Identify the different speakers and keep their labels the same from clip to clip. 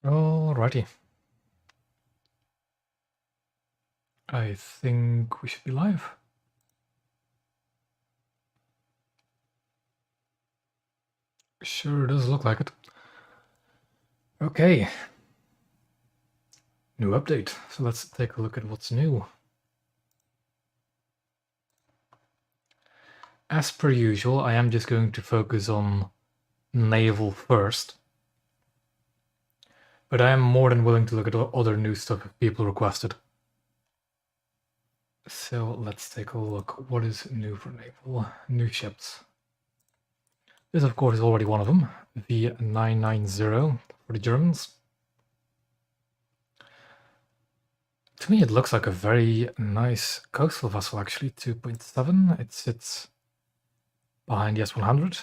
Speaker 1: Alrighty. I think we should be live. Sure does look like it. Okay. New update. So let's take a look at what's new. As per usual, I am just going to focus on naval first. But I am more than willing to look at other new stuff if people requested. So let's take a look. What is new for naval? New ships. This, of course, is already one of them. The 990 for the Germans. To me, it looks like a very nice coastal vessel, actually. 2.7. It sits behind the S100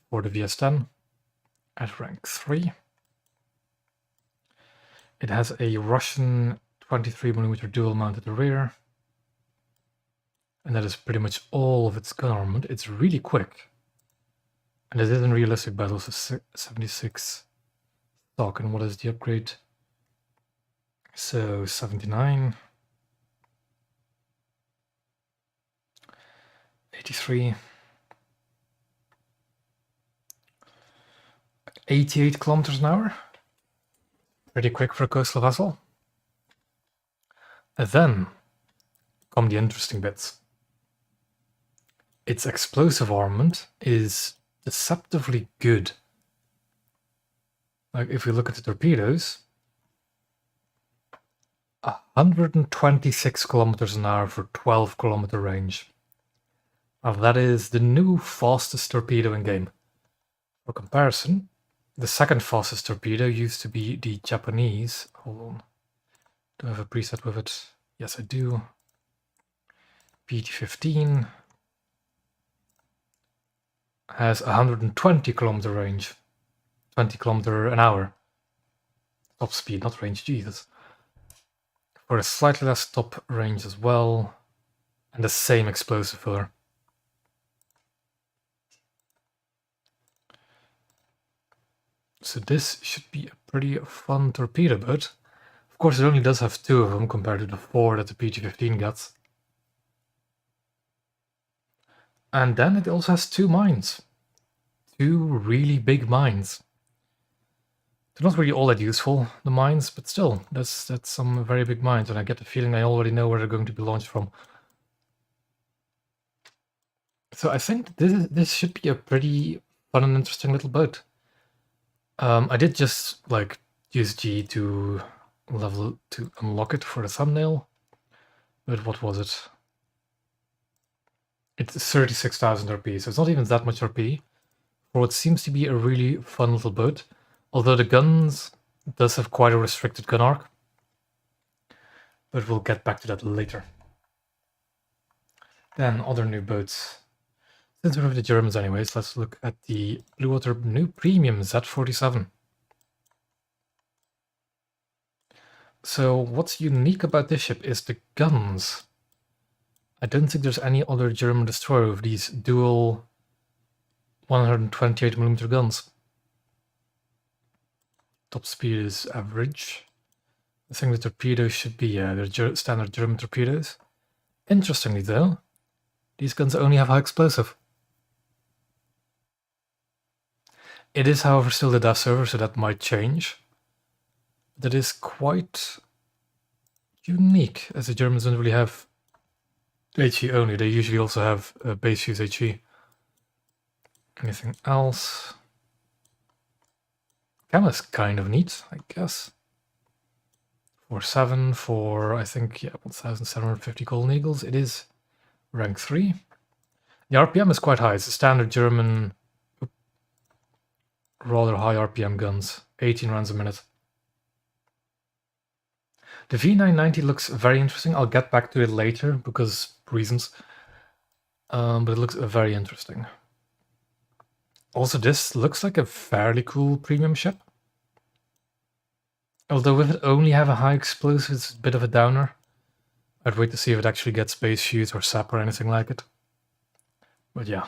Speaker 1: for the VS10 at rank 3. It has a Russian 23mm dual mount at the rear. And that is pretty much all of its gun armament. It's really quick. And it is in realistic battles, so 76 stock. And what is the upgrade? So 79. 83. 88 kilometers an hour. Pretty quick for a coastal vessel. And then come the interesting bits. Its explosive armament is deceptively good. Like if we look at the torpedoes, 126 kilometers an hour for 12-kilometer range. Now that is the new fastest torpedo in game. For comparison, the second fastest torpedo used to be the Japanese. Hold on. Do I have a preset with it? Yes, I do. PT-15 has 120 kilometer range. 20 kilometer an hour. Top speed, not range, Jesus. For a slightly less top range as well. And the same explosive filler. So this should be a pretty fun torpedo boat. Of course, it only does have 2 of them compared to the 4 that the PT-15 gets. And then it also has 2 mines. 2 really big mines. They're not really all that useful, the mines, but still, that's some very big mines, and I get the feeling I already know where they're going to be launched from. So I think this should be a pretty fun and interesting little boat. I did just like use G to unlock it for the thumbnail, but what was it? It's 36,000 RP, so it's not even that much RP for what seems to be a really fun little boat. Although the guns does have quite a restricted gun arc, but we'll get back to that later. Then other new boats. Since we're with the Germans anyways, let's look at the Blue Water new premium Z47. So what's unique about this ship is the guns. I don't think there's any other German destroyer with these dual 128mm guns. Top speed is average. I think the torpedoes should be they're standard German torpedoes. Interestingly though, these guns only have high explosive. It is, however, still the DAS server, so that might change. That is quite unique, as the Germans don't really have HE only. They usually also have base use HE. Anything else? Cam is kind of neat, I guess. 4.7 for, I think, yeah, 1,750 Golden Eagles. It is rank 3. The RPM is quite high. It's a standard German, rather high RPM guns. 18 rounds a minute. The V990 looks very interesting. I'll get back to it later because reasons. But it looks very interesting. Also, this looks like a fairly cool premium ship. Although with it only have a high explosive, it's a bit of a downer. I'd wait to see if it actually gets base shoot or sap or anything like it. But yeah.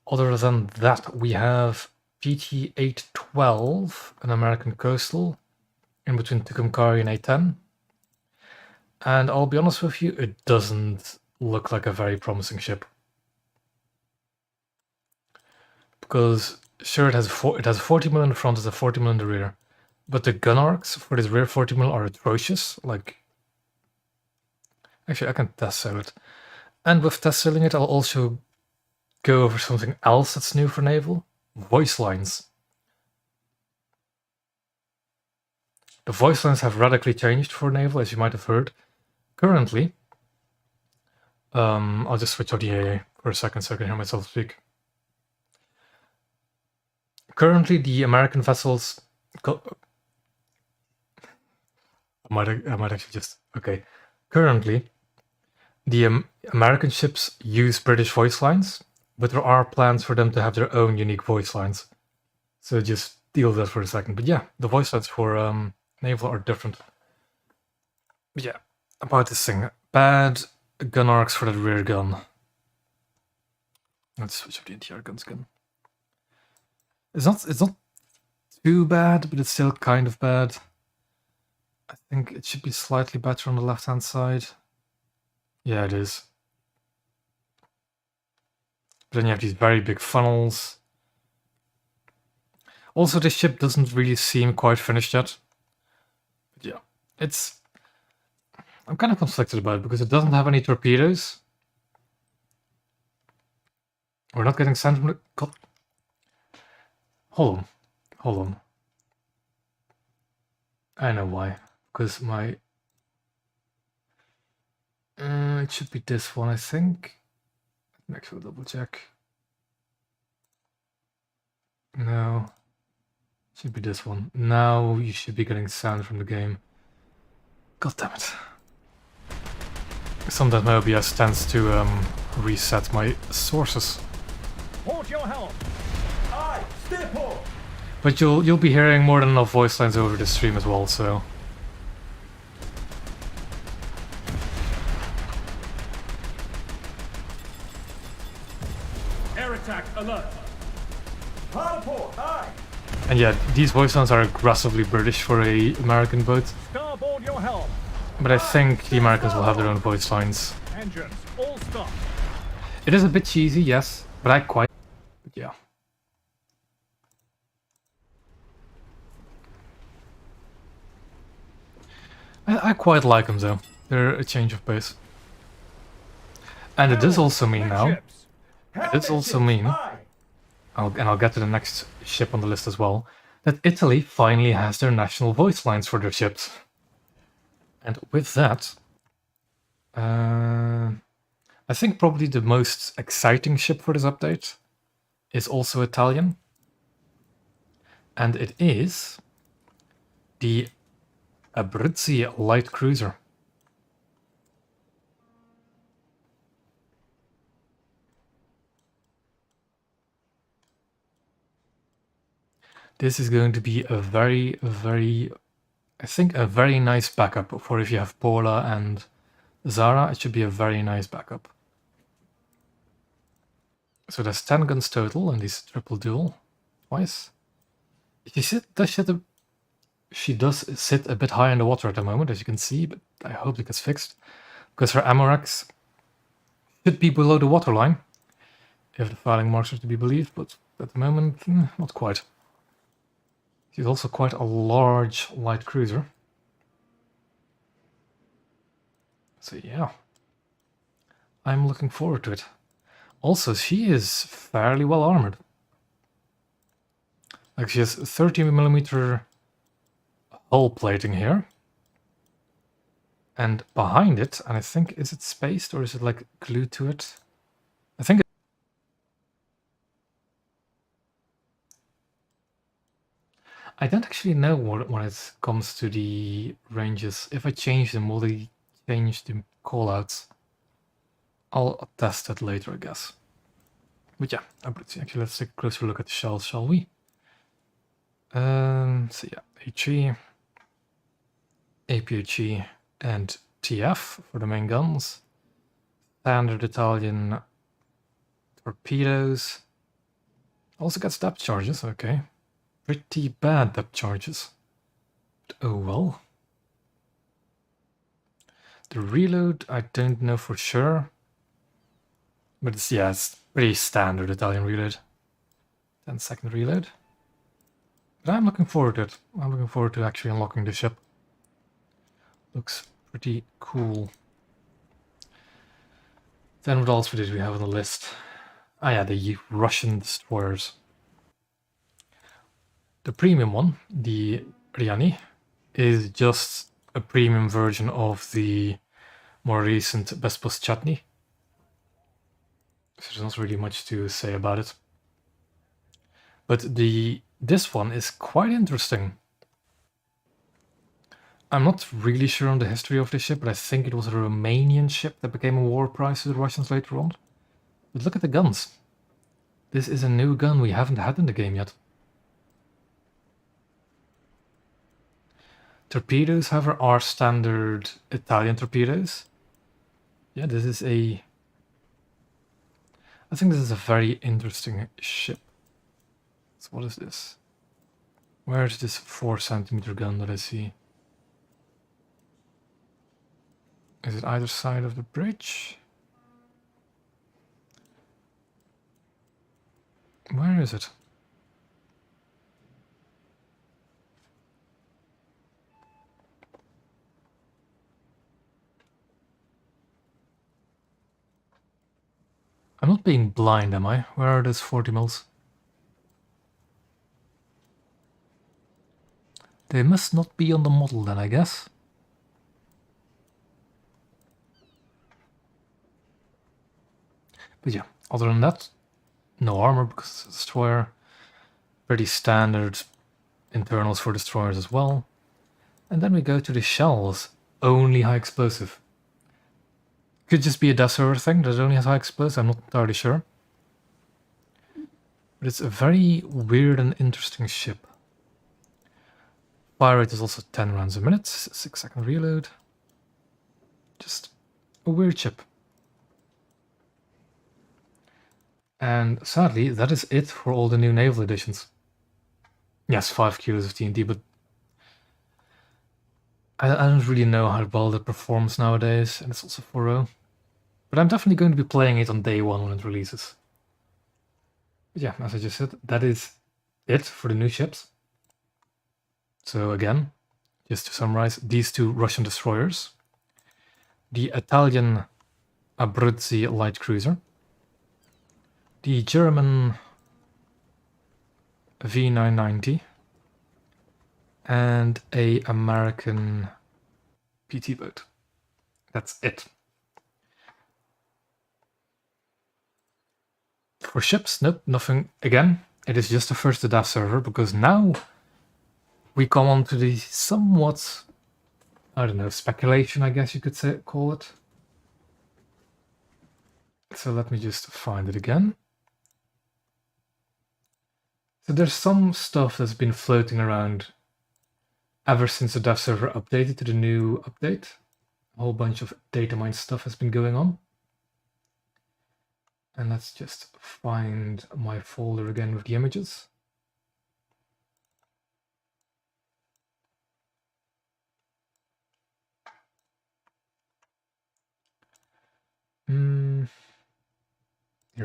Speaker 1: Other than that, we have PT-812, an American coastal, in between Tucumcari and A10. And I'll be honest with you, it doesn't look like a very promising ship. Because sure, it has a 40 mil in the front, it has a 40 mil in the rear. But the gun arcs for this rear 40 mil are atrocious. Like, actually, I can test sail it. And with test sailing it, I'll also go over something else that's new for naval. Voice lines. The voice lines have radically changed for naval, as you might have heard. Currently, I'll just switch out the AA for a second so I can hear myself speak. Currently, the American vessels... I might actually just... Okay. Currently, the American ships use British voice lines, but there are plans for them to have their own unique voice lines. So just deal with that for a second. But yeah, the voice lines for naval are different. But yeah, about this thing. Bad gun arcs for that rear gun. Let's switch up the anti-air guns again. It's not too bad, but it's still kind of bad. I think it should be slightly better on the left-hand side. Yeah, it is. But then you have these very big funnels. Also, this ship doesn't really seem quite finished yet. But yeah, it's... I'm kind of conflicted about it because it doesn't have any torpedoes. We're not getting sand from the... God. Hold on. I know why. Because my... it should be this one, I think. Make sure double check. No. Should be this one. Now you should be getting sound from the game. God damn it. Sometimes my OBS tends to reset my sources.
Speaker 2: Port your helm. Aye, steer port.
Speaker 1: But you'll be hearing more than enough voice lines over the stream as well, so...
Speaker 2: Air attack alert. Hard port, aye.
Speaker 1: And yeah, these voice lines are aggressively British for a American boat.
Speaker 2: Starboard your helm.
Speaker 1: But I think the Americans will have their own voice lines.
Speaker 2: Engines, all stop.
Speaker 1: It is a bit cheesy, yes, but I quite... But yeah. I quite like them though. They're a change of pace. And it does also mean now... It does also mean... I'll get to the next ship on the list as well, that Italy finally has their national voice lines for their ships. And with that, I think probably the most exciting ship for this update is also Italian. And it is the Abruzzi light cruiser. This is going to be a very, I think a very nice backup for if you have Pola and Zara. It should be a very nice backup. So there's 10 guns total in this triple duel. Twice. She does sit a bit high in the water at the moment, as you can see, but I hope it gets fixed. Because her ammo racks should be below the waterline, if the filing marks are to be believed, but at the moment, not quite. She's also quite a large light cruiser. So yeah, I'm looking forward to it. Also, she is fairly well armored. Like she has 30mm hull plating here. And behind it, and I think, is it spaced or is it like glued to it? I think I don't actually know when it comes to the ranges. If I change them, will they change the callouts? I'll test that later, I guess. But yeah, actually let's take a closer look at the shells, shall we? So yeah, HE, APHE, and TF for the main guns. Standard Italian torpedoes. Also gets depth charges, okay. Pretty bad depth charges. Oh well. The reload, I don't know for sure. But it's, yeah, it's pretty standard Italian reload. 10-second reload. But I'm looking forward to it. I'm looking forward to actually unlocking the ship. Looks pretty cool. Then what else did we have on the list? Ah yeah, the Russian destroyers. The premium one, the Riani, is just a premium version of the more recent Bespos Chutney. So there's not really much to say about it. But this one is quite interesting. I'm not really sure on the history of this ship, but I think it was a Romanian ship that became a war prize to the Russians later on. But look at the guns. This is a new gun we haven't had in the game yet. Torpedoes, however, are standard Italian torpedoes. Yeah, this is a... I think this is a very interesting ship. So what is this? Where is this 4-centimeter gun that I see? Is it either side of the bridge? Where is it? I'm not being blind, am I? Where are those 40 mils? They must not be on the model then, I guess. But yeah, other than that, no armor because it's a destroyer. Pretty standard internals for destroyers as well. And then we go to the shells. Only high explosive. Could just be a DAS server thing that only has high explosive, I'm not entirely sure. But it's a very weird and interesting ship. Fire rate is also 10 rounds a minute, 6-second reload. Just a weird ship. And sadly, that is it for all the new naval editions. Yes, 5 kilos of TNT, but I don't really know how well that performs nowadays, and it's also 4.0. But I'm definitely going to be playing it on day one when it releases. But yeah, as I just said, that is it for the new ships. So again, just to summarize, these two Russian destroyers, the Italian Abruzzi light cruiser, the German V990, and a American PT boat. That's it. For ships, nope, nothing. Again, it is just the first DAF server, because now we come on to the somewhat, I don't know, speculation, I guess you could say, call it. So let me just find it again. So there's some stuff that's been floating around ever since the DAF server updated to the new update. A whole bunch of data mine stuff has been going on. And let's just find my folder again with the images. Here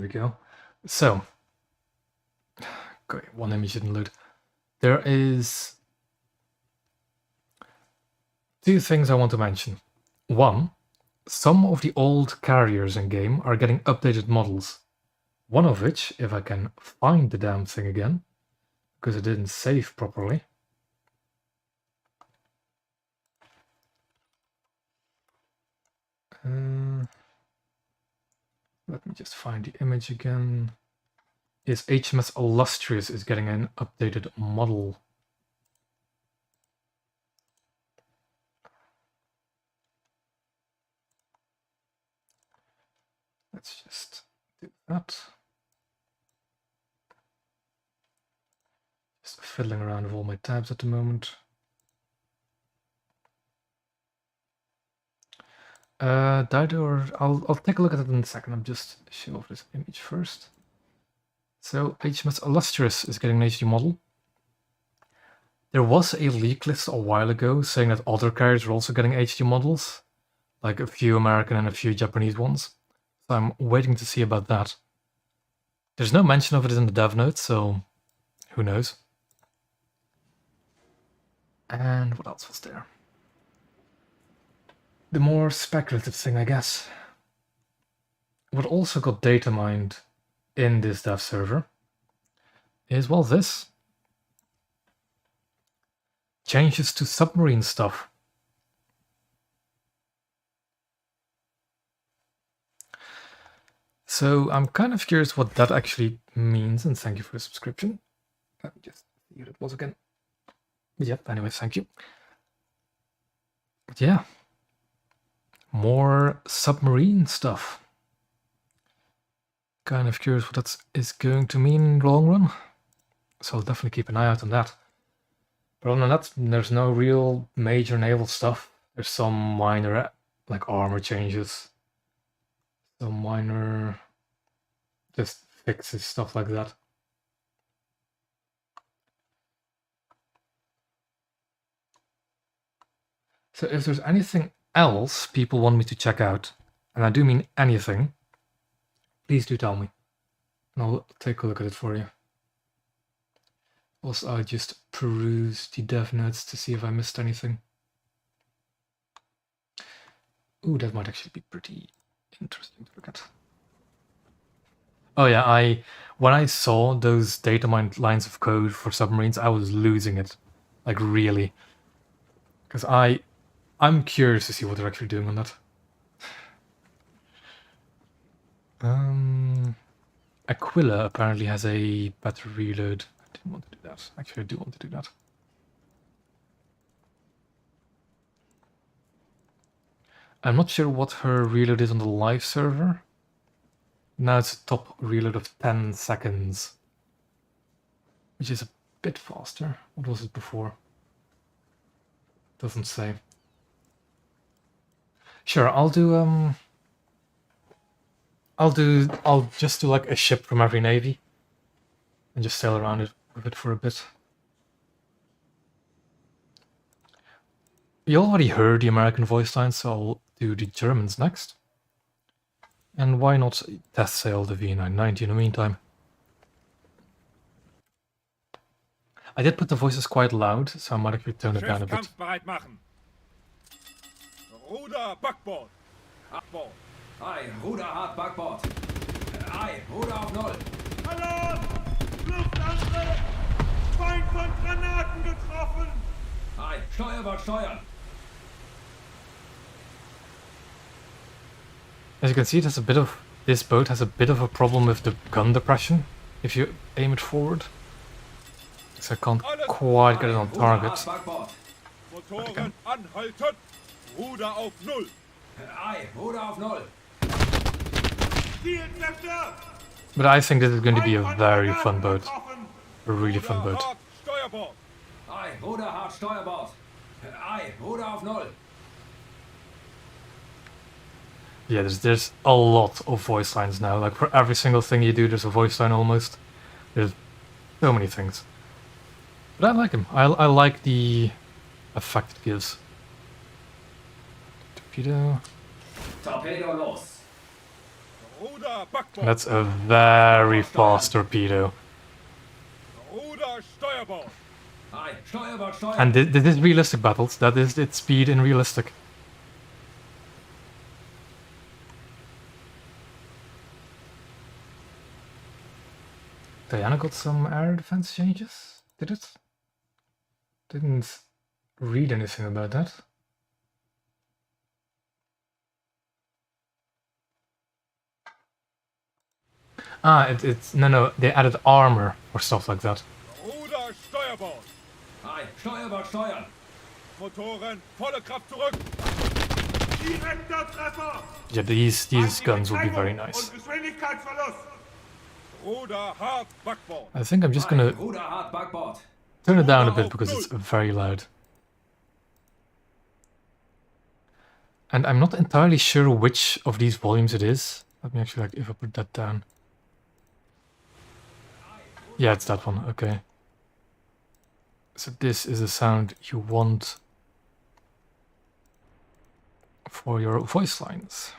Speaker 1: we go. So, okay, one image didn't load. There is two things I want to mention. One, some of the old carriers in game are getting updated models. One of which, if I can find the damn thing again, because it didn't save properly. Let me just find the image again. Is HMS Illustrious is getting an updated model. Let's just do that. Just fiddling around with all my tabs at the moment. Dido, I'll take a look at it in a second. I'm just showing off this image first. So HMS Illustrious is getting an HD model. There was a leak list a while ago saying that other carriers are also getting HD models, like a few American and a few Japanese ones. So I'm waiting to see about that. There's no mention of it in the dev notes, so who knows. And what else was there? The more speculative thing, I guess. What also got data mined in this dev server is, well, this. Changes to submarine stuff. So I'm kind of curious what that actually means, and thank you for the subscription. Let me just see what it was again. Yep, anyway, thank you. But yeah, more submarine stuff. Kind of curious what that is going to mean in the long run. So I'll definitely keep an eye out on that. But other than that, there's no real major naval stuff. There's some minor, like, armor changes. Some minor, just fixes, stuff like that. So if there's anything else people want me to check out, and I do mean anything, please do tell me. And I'll take a look at it for you. Also, I'll just peruse the dev notes to see if I missed anything. Ooh, that might actually be pretty interesting to look at. Oh yeah, when I saw those data mined lines of code for submarines, I was losing it. Like, really. Because I'm curious to see what they're actually doing on that. Aquila apparently has a better reload. I didn't want to do that. Actually, I do want to do that. I'm not sure what her reload is on the live server. Now it's a top reload of 10 seconds. Which is a bit faster. What was it before? Doesn't say. Sure, I'll just do like a ship from every navy and just sail around it with it for a bit. You already heard the American voice lines, so I'll do the Germans next. And why not test sail the V990 in the meantime? I did put the voices quite loud, so I might actually tone it down a bit.
Speaker 2: Kampfbereit machen. Ruder, Backbord. Abbord.
Speaker 3: Ei, Ruder hart Backbord. Ei, Ruder auf Null.
Speaker 2: Alarm! Luftangriff! Feind von Granaten getroffen!
Speaker 3: Ei, Steuerbord steuern.
Speaker 1: As you can see, this boat has a bit of a problem with the gun depression if you aim it forward. So I can't quite get it on target.
Speaker 2: Motoren anhalten! Ruder auf Null!
Speaker 3: Ei, Ruder auf Null.
Speaker 2: Zielkräfte!
Speaker 1: But I think this is going to be a very fun boat. A really fun boat.
Speaker 2: Hart Steuerbord!
Speaker 3: Ei, Ruder hart Steuerbord. Ei, Ruder auf Null.
Speaker 1: Yeah, there's a lot of voice lines now. Like, for every single thing you do, there's a voice line almost. There's so many things. But I like him. I like the effect it gives. Torpedo.
Speaker 3: Torpedo los.
Speaker 2: Ruder, Backbord!
Speaker 1: That's a very fast torpedo.
Speaker 2: Ruder, Steuerbord!
Speaker 3: Ei, Steuerbord steuern.
Speaker 1: And this is realistic battles. That is its speed in realistic. Diana got some air defense changes, did it? Didn't read anything about that. Ah, it's no, they added armor or stuff like that.
Speaker 2: Ruder, Steuerbord!
Speaker 3: Ei, Steuerbord steuern.
Speaker 2: Motoren, volle Kraft zurück! Direkter Treffer!
Speaker 1: Yeah, these guns would be very nice.
Speaker 2: Und Geschwindigkeitsverlust! Ruder, hart Backbord!
Speaker 1: I think I'm just gonna
Speaker 3: Ruder hart Backbord.
Speaker 1: turn it down a bit because it's very loud. And I'm not entirely sure which of these volumes it is. Let me actually, like, if I put that down. Yeah, it's that one, okay. So this is the sound you want for your voice lines.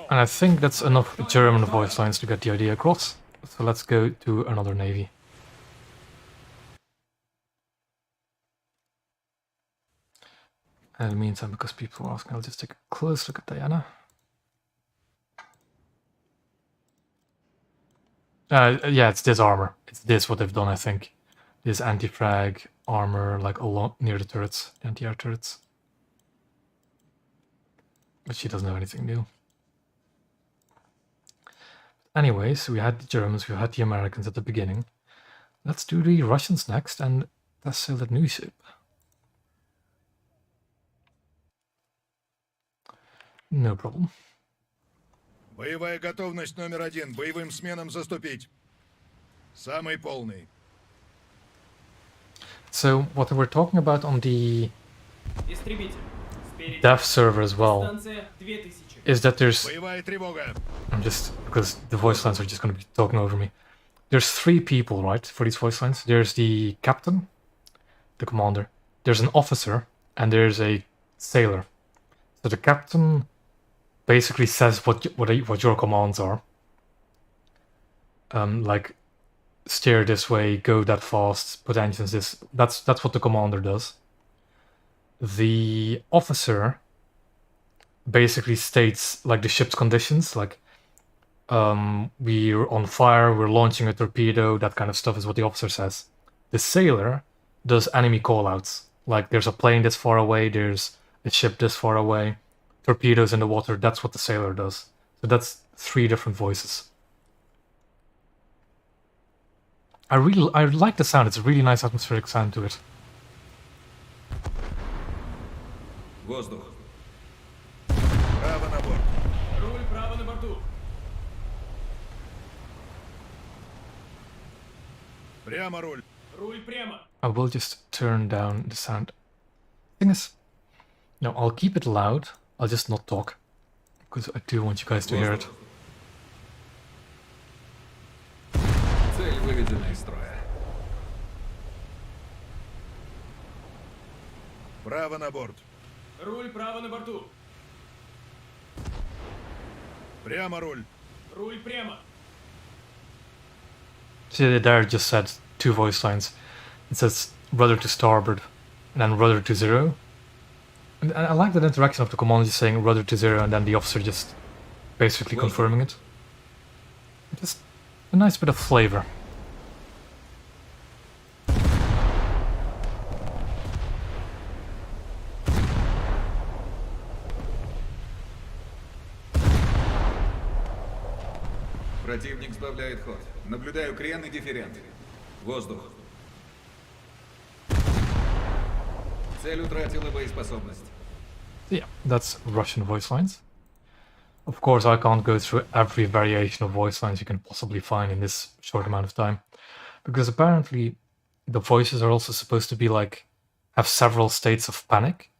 Speaker 1: And I think that's enough German voice lines to get the idea across. So let's go to another navy. And in the meantime, because people are asking, I'll just take a close look at Diana. Yeah, it's this armor. It's this what they've done, I think. This anti-frag armor, like along near the turrets, anti-air turrets. But she doesn't know anything new. Anyways, we had the Germans, we had the Americans at the beginning. Let's do the Russians next and let's sail that new ship. No problem.
Speaker 4: Боевая готовность номер 1. Боевым сменам заступить. Самый полный.
Speaker 1: So what we're talking about on the
Speaker 3: Истребитель. Спереди.
Speaker 1: dev server as well
Speaker 3: Станция 2000.
Speaker 1: is that there's...
Speaker 4: Боевая тревога.
Speaker 1: I'm just... because the voice lines are just going to be talking over me. There's 3 people, right, for these voice lines. There's the captain, the commander. There's an officer, and there's a sailor. So the captain basically says what your commands are. Like, steer this way, go that fast, put engines this. That's what the commander does. The officer basically states like the ship's conditions, like we're on fire, we're launching a torpedo, that kind of stuff is what the officer says. The sailor does enemy callouts, like there's a plane this far away, there's a ship this far away, torpedoes in the water, that's what the sailor does. So that's 3 different voices. I like the sound, it's a really nice atmospheric sound to it.
Speaker 3: Воздух.
Speaker 4: Право на борт.
Speaker 3: Руль право на борту.
Speaker 4: Прямо руль.
Speaker 3: Руль прямо.
Speaker 1: I will just turn down the sound. Thing is, no, I'll keep it loud, I'll just not talk. Because I do want you guys to hear it.
Speaker 3: Цель выведена из строя.
Speaker 4: Право на борт.
Speaker 3: Руль право на борту.
Speaker 4: Прямо руль.
Speaker 3: Руль прямо.
Speaker 1: See, there just said 2 voice lines. It says rudder to starboard, and then rudder to 0. And I like that interaction of the commander just saying rudder to 0, and then the officer just basically
Speaker 3: Well,
Speaker 1: confirming it. Just a nice bit of flavor.
Speaker 3: Противник сбавляет ход. Наблюдаю крен и дифферент. Воздух. Цель утратила боеспособность.
Speaker 1: Yeah, that's Russian voice lines. Of course, I can't go through every variation of voice lines you can possibly find in this short amount of time. Because apparently the voices are also supposed to be like, have several states of panic.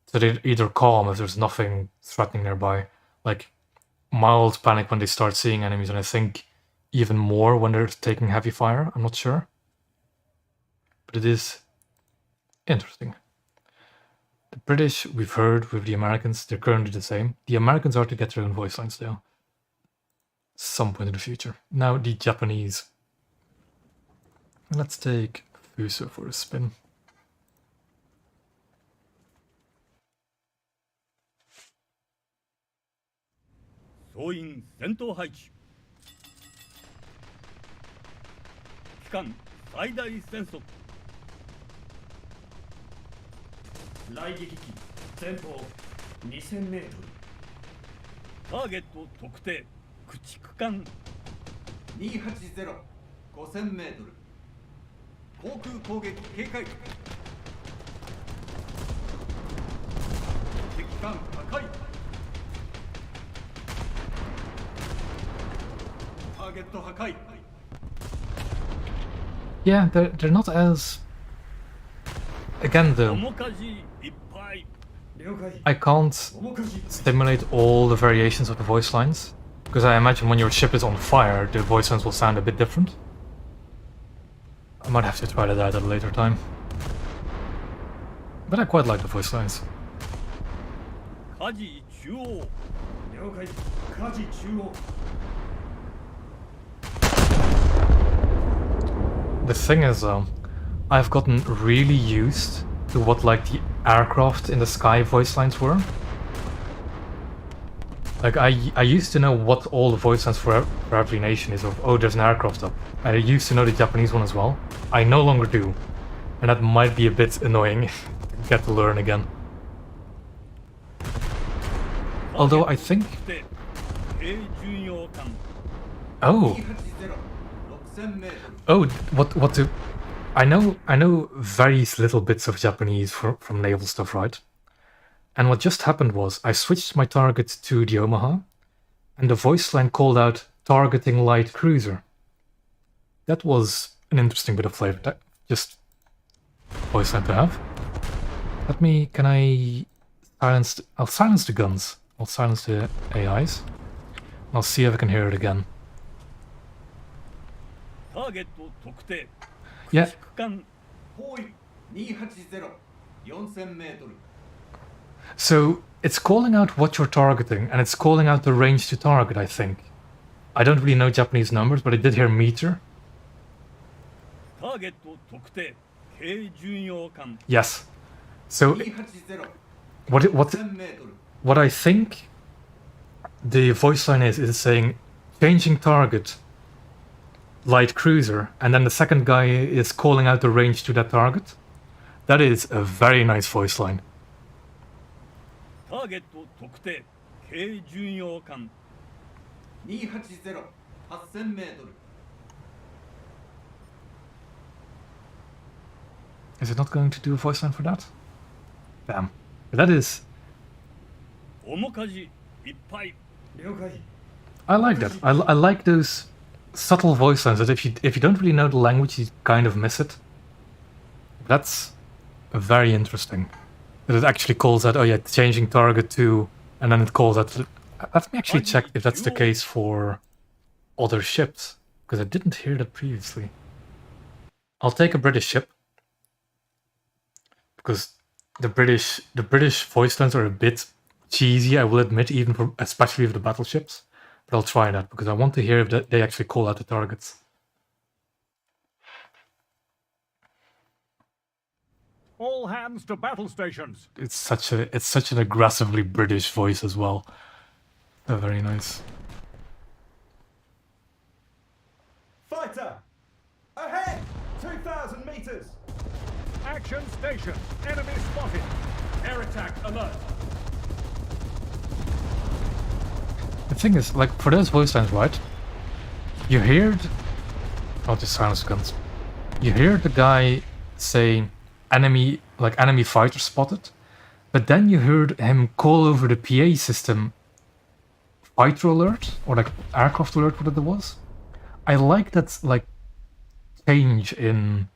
Speaker 1: So they're either calm if there's nothing threatening nearby, like mild panic when they start seeing enemies, and I think even more when they're taking heavy fire, I'm not sure. But it is interesting. The British, we've heard with the Americans, they're currently the same. The Americans are to get their own voice lines though. Some point in the future. Now the Japanese. Let's take Fuso for a spin.
Speaker 2: 総員戦闘配置期間最大戦速雷撃機前方2000メートルターゲット特定駆逐艦
Speaker 5: 280 5000メートル航空攻撃警戒敵艦破壊ターゲット破壊
Speaker 1: Yeah, they're not as... Again though,
Speaker 2: 面舵いっぱい
Speaker 1: I can't
Speaker 2: 面かじ
Speaker 1: stimulate all the variations of the voice lines, because I imagine when your ship is on fire, the voice lines will sound a bit different. I might have to try that out at a later time. But I quite like the voice lines.
Speaker 2: 火事中央了解火事中央
Speaker 1: The thing is, I've gotten really used to what like the aircraft in the sky voice lines were. Like I used to know what all the voice lines for every nation is of, oh, there's an aircraft up. I used to know the Japanese one as well. I no longer do. And that might be a bit annoying to get to learn again. Although I think...
Speaker 2: で軽巡洋艦
Speaker 1: Oh,
Speaker 5: 280-6000
Speaker 1: oh, what to... I know very little bits of Japanese from naval stuff, right? And what just happened was I switched my target to the Omaha, and the voice line called out targeting light cruiser. That was an interesting bit of flavor. That just voice line to have. Let me... Can I silence... I'll silence the guns. I'll silence the AIs. I'll see if I can hear it again.
Speaker 2: ターゲット特定
Speaker 1: Yeah,
Speaker 2: 区間
Speaker 5: 包囲280-4000 メートル
Speaker 1: so it's calling out what you're targeting, and it's calling out the range to target, I think. I don't really know Japanese numbers, but I did hear meter.
Speaker 2: ターゲット特定軽巡洋艦
Speaker 1: Yes. So
Speaker 5: 280-6000 メートル
Speaker 1: what I think the voice line is saying changing target light cruiser, and then the second guy is calling out the range to that target. That is a very nice voice line.
Speaker 2: ターゲット特定軽巡洋艦
Speaker 5: 280-8000 メートル
Speaker 1: Is it not going to do a voice line for that? Damn. That is...
Speaker 2: 面かじいっぱい了解
Speaker 1: I like that. I like those subtle voice lines that if you don't really know the language, you kind of miss it. That's very interesting. That it actually calls out, oh yeah, changing target to, and then it calls out. Let me actually check if that's the case for other ships, because I didn't hear that previously. I'll take a British ship, because the British voice lines are a bit cheesy, I will admit, even for especially for the battleships. But I'll try that because I want to hear if they actually call out the targets.
Speaker 6: All hands to battle stations.
Speaker 1: It's such an aggressively British voice as well. Very nice.
Speaker 6: Fighter! Ahead! 2,000 meters! Action station! Enemy spotted! Air attack alert!
Speaker 1: The thing is, like, for those voice lines, right? You heard... I'll just silence guns. You hear the guy say enemy fighter spotted, but then you heard him call over the PA system fighter alert, or like aircraft alert, what it was. I like that, like, change in...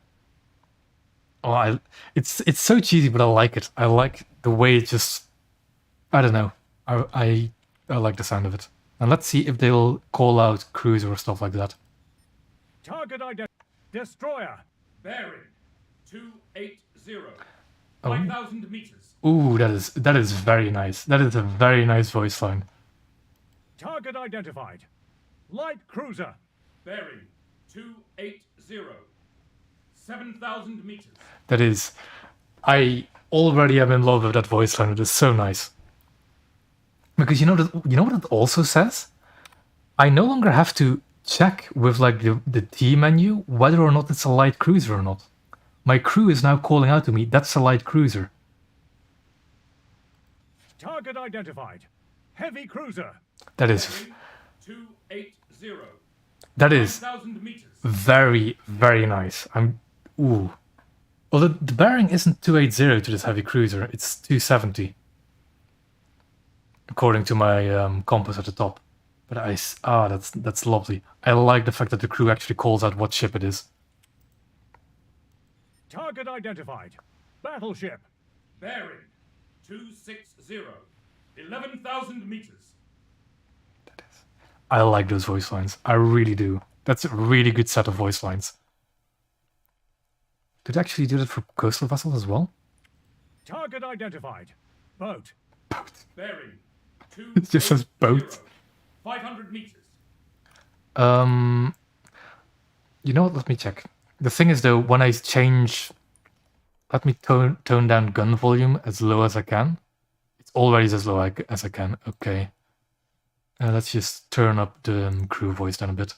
Speaker 1: Oh, it's so cheesy, but I like it. I like the way it just... I don't know. I like the sound of it. And let's see if they'll call out cruiser or stuff like that.
Speaker 6: Target identity. Destroyer.
Speaker 2: bearing 280
Speaker 1: Oh.
Speaker 2: 5000 meters
Speaker 1: Ooh, that is very nice. That is a very nice voice line.
Speaker 6: Target identified. Light cruiser.
Speaker 2: bearing 280 7000 meters
Speaker 1: That is... I already am in love with that voice line. It is so nice. Because you know what it also says? I no longer have to check with like the T menu whether or not it's a light cruiser or not. My crew is now calling out to me, that's a light cruiser.
Speaker 6: Target identified. Heavy cruiser.
Speaker 1: That is...
Speaker 2: 280
Speaker 1: That is
Speaker 2: 5000 meters
Speaker 1: very, very nice. Ooh. Well, the bearing isn't 280 to this heavy cruiser, it's 270. According to my compass at the top. But that's lovely. I like the fact that the crew actually calls out what ship it is.
Speaker 6: Target identified. Battleship.
Speaker 2: bearing 260. 11,000 meters.
Speaker 1: I like those voice lines. I really do. That's a really good set of voice lines. Did they actually do that for coastal vessels as well?
Speaker 6: Target identified. Boat.
Speaker 1: Boat.
Speaker 2: Bearing.
Speaker 1: It just says boat.
Speaker 2: 500 meters.
Speaker 1: You know what? Let me check. The thing is, though, when I change, let me tone down gun volume as low as I can. It's already as low as I can. Okay. Let's just turn up the crew voice down a bit.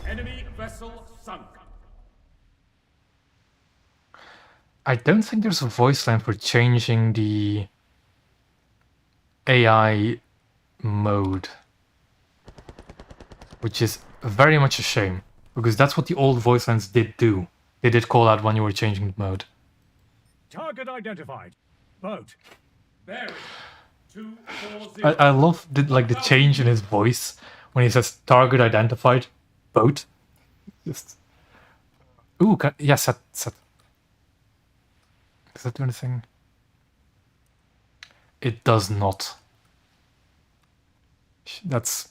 Speaker 2: Enemy vessel sunk.
Speaker 1: I don't think there's a voice line for changing the AI mode, which is very much a shame, because that's what the old voice lines did do. They did call out when you were changing the mode.
Speaker 6: Target identified. Boat.
Speaker 2: Bearing. 240.
Speaker 1: I love the change in his voice when he says target identified, boat. Just yeah, set. Does that do anything? It does not. That's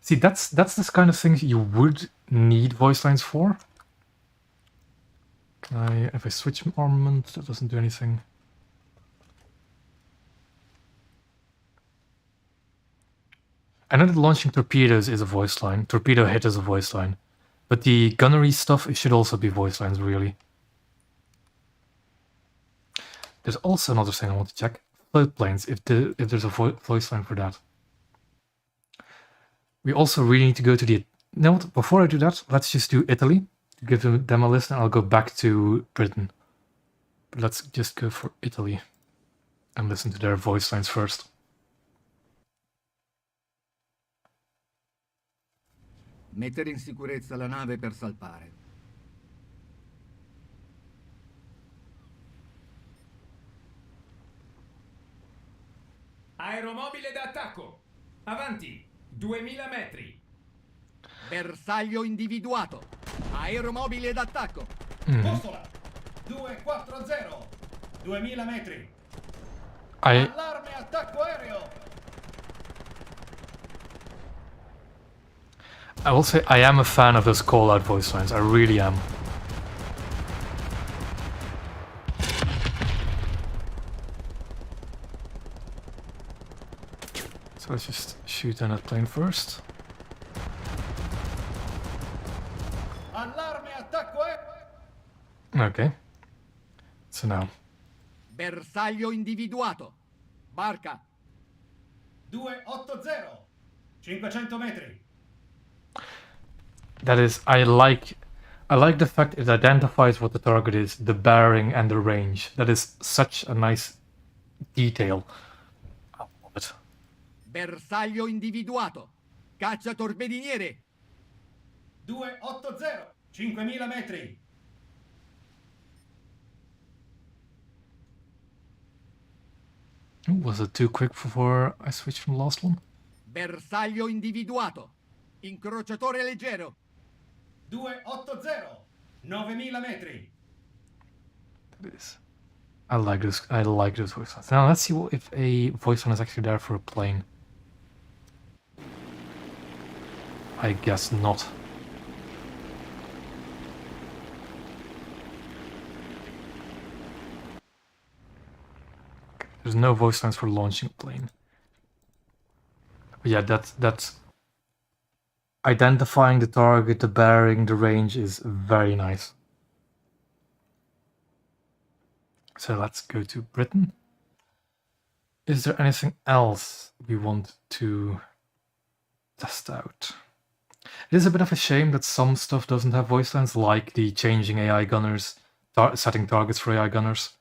Speaker 1: this kind of thing you would need voice lines for. If I switch armament, that doesn't do anything. I know that launching torpedoes is a voice line. Torpedo hit is a voice line. But the gunnery stuff, it should also be voice lines, really. There's also another thing I want to check. Float planes, if there's a voice line for that. We also really need to go to the... No, before I do that, let's just do Italy. Give them a list and I'll go back to Britain. But let's just go for Italy. And listen to their voice lines first.
Speaker 5: Mettere in sicurezza la nave per salpare.
Speaker 2: Aeromobile d'attacco. Avanti. 2000 metri.
Speaker 5: Bersaglio individuato. Aeromobile d'attacco.
Speaker 2: Bussola. 240. 2000 metri.
Speaker 1: I
Speaker 2: Allarme attacco aereo.
Speaker 1: will say I am a fan of those call-out voice lines. I really am. So let's just shoot down that plane first.
Speaker 2: Allarme attacco aereo.
Speaker 1: Okay. So now.
Speaker 5: Bersaglio individuato. Barca.
Speaker 2: 280. 500 metri.
Speaker 1: That is, I like the fact it identifies what the target is, the bearing and the range. That is such a nice detail. I love it.
Speaker 5: Bersaglio individuato. Caccia torpediniere.
Speaker 2: 280. 5000 metri.
Speaker 1: Ooh, was it too quick before I switched from the last one?
Speaker 5: Bersaglio individuato. Incrociatore leggero.
Speaker 2: 280. 9000 metri.
Speaker 1: That is. I like those voice lines. Now let's see if a voice line is actually there for a plane. I guess not. There's no voice lines for launching a plane. But yeah, that's identifying the target, the bearing, the range is very nice. So let's go to Britain. Is there anything else we want to test out? It is a bit of a shame that some stuff doesn't have voice lines, like the changing AI gunners, setting targets for AI gunners.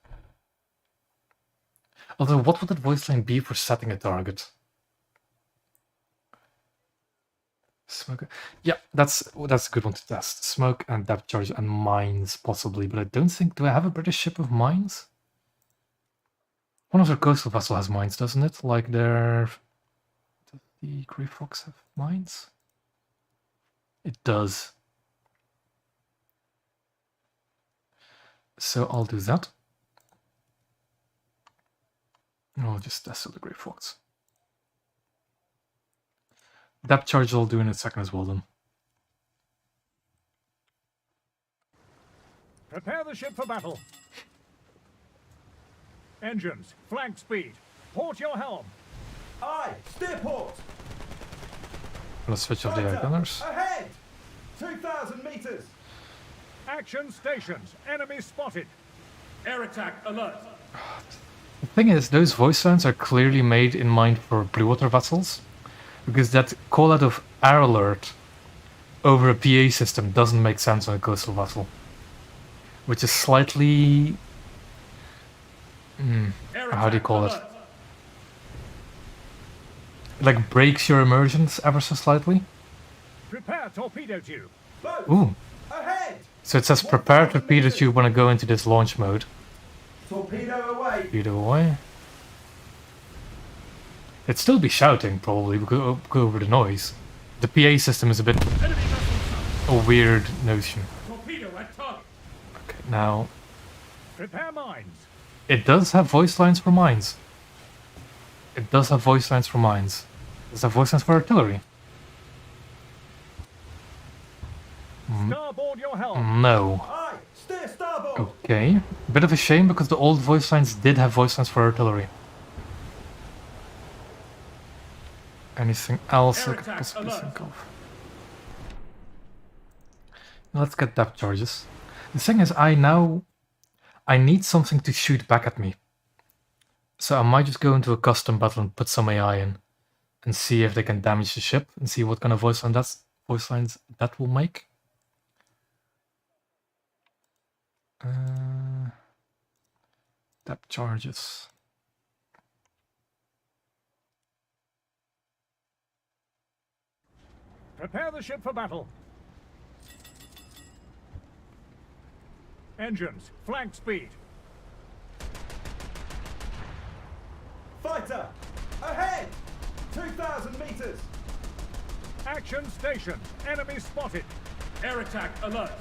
Speaker 1: Although, what would that voice line be for setting a target? Smoke. Yeah, that's a good one to test. Smoke and depth charge and mines, possibly, but I don't think... Do I have a British ship with mines? One of their coastal vessels has mines, doesn't it? Like their... the Grey Fox have mines? It does. So I'll do that. And I'll just test the Grey Fox. Depth charge I'll do in a second as well then.
Speaker 6: Prepare the ship for battle. Engines, flank speed. Port your helm.
Speaker 5: Aye, steer port.
Speaker 1: Let's switch off the air gunners.
Speaker 5: Ahead! 2,000 meters.
Speaker 6: Action stations. Enemy spotted.
Speaker 2: Air attack alert.
Speaker 1: The thing is, those voice lines are clearly made in mind for blue water vessels, because that call out of air alert over a PA system doesn't make sense on a coastal vessel, which is slightly how do you call it? Like breaks your immersions ever so slightly.
Speaker 6: Prepare torpedo tube.
Speaker 5: Boat.
Speaker 1: Ooh.
Speaker 5: Ahead!
Speaker 1: So it says prepare torpedo tube when I go into this launch mode.
Speaker 5: Torpedo away.
Speaker 1: Torpedo away. It'd still be shouting probably because over the noise. The PA system is a bit a weird notion.
Speaker 2: Torpedo at target.
Speaker 1: Okay, now
Speaker 6: Prepare mines.
Speaker 1: it does have voice lines for mines. It does have voice lines for mines. Does it have voice lines for artillery?
Speaker 6: Starboard your helm.
Speaker 1: No.
Speaker 5: Aye, steer starboard.
Speaker 1: Okay. Bit of a shame because the old voice lines did have voice lines for artillery. Anything else I
Speaker 2: Air
Speaker 1: could
Speaker 2: attack
Speaker 1: possibly
Speaker 2: alert.
Speaker 1: think of? Let's get depth charges. The thing is, I need something to shoot back at me. So I might just go into a custom battle and put some AI in and see if they can damage the ship and see what kind of voice lines that will make. Depth charges.
Speaker 6: Prepare the ship for battle. Engines, flank speed.
Speaker 5: Fighter. Ahead! 2,000 meters.
Speaker 6: Action stations. Enemy spotted.
Speaker 2: Air attack alert.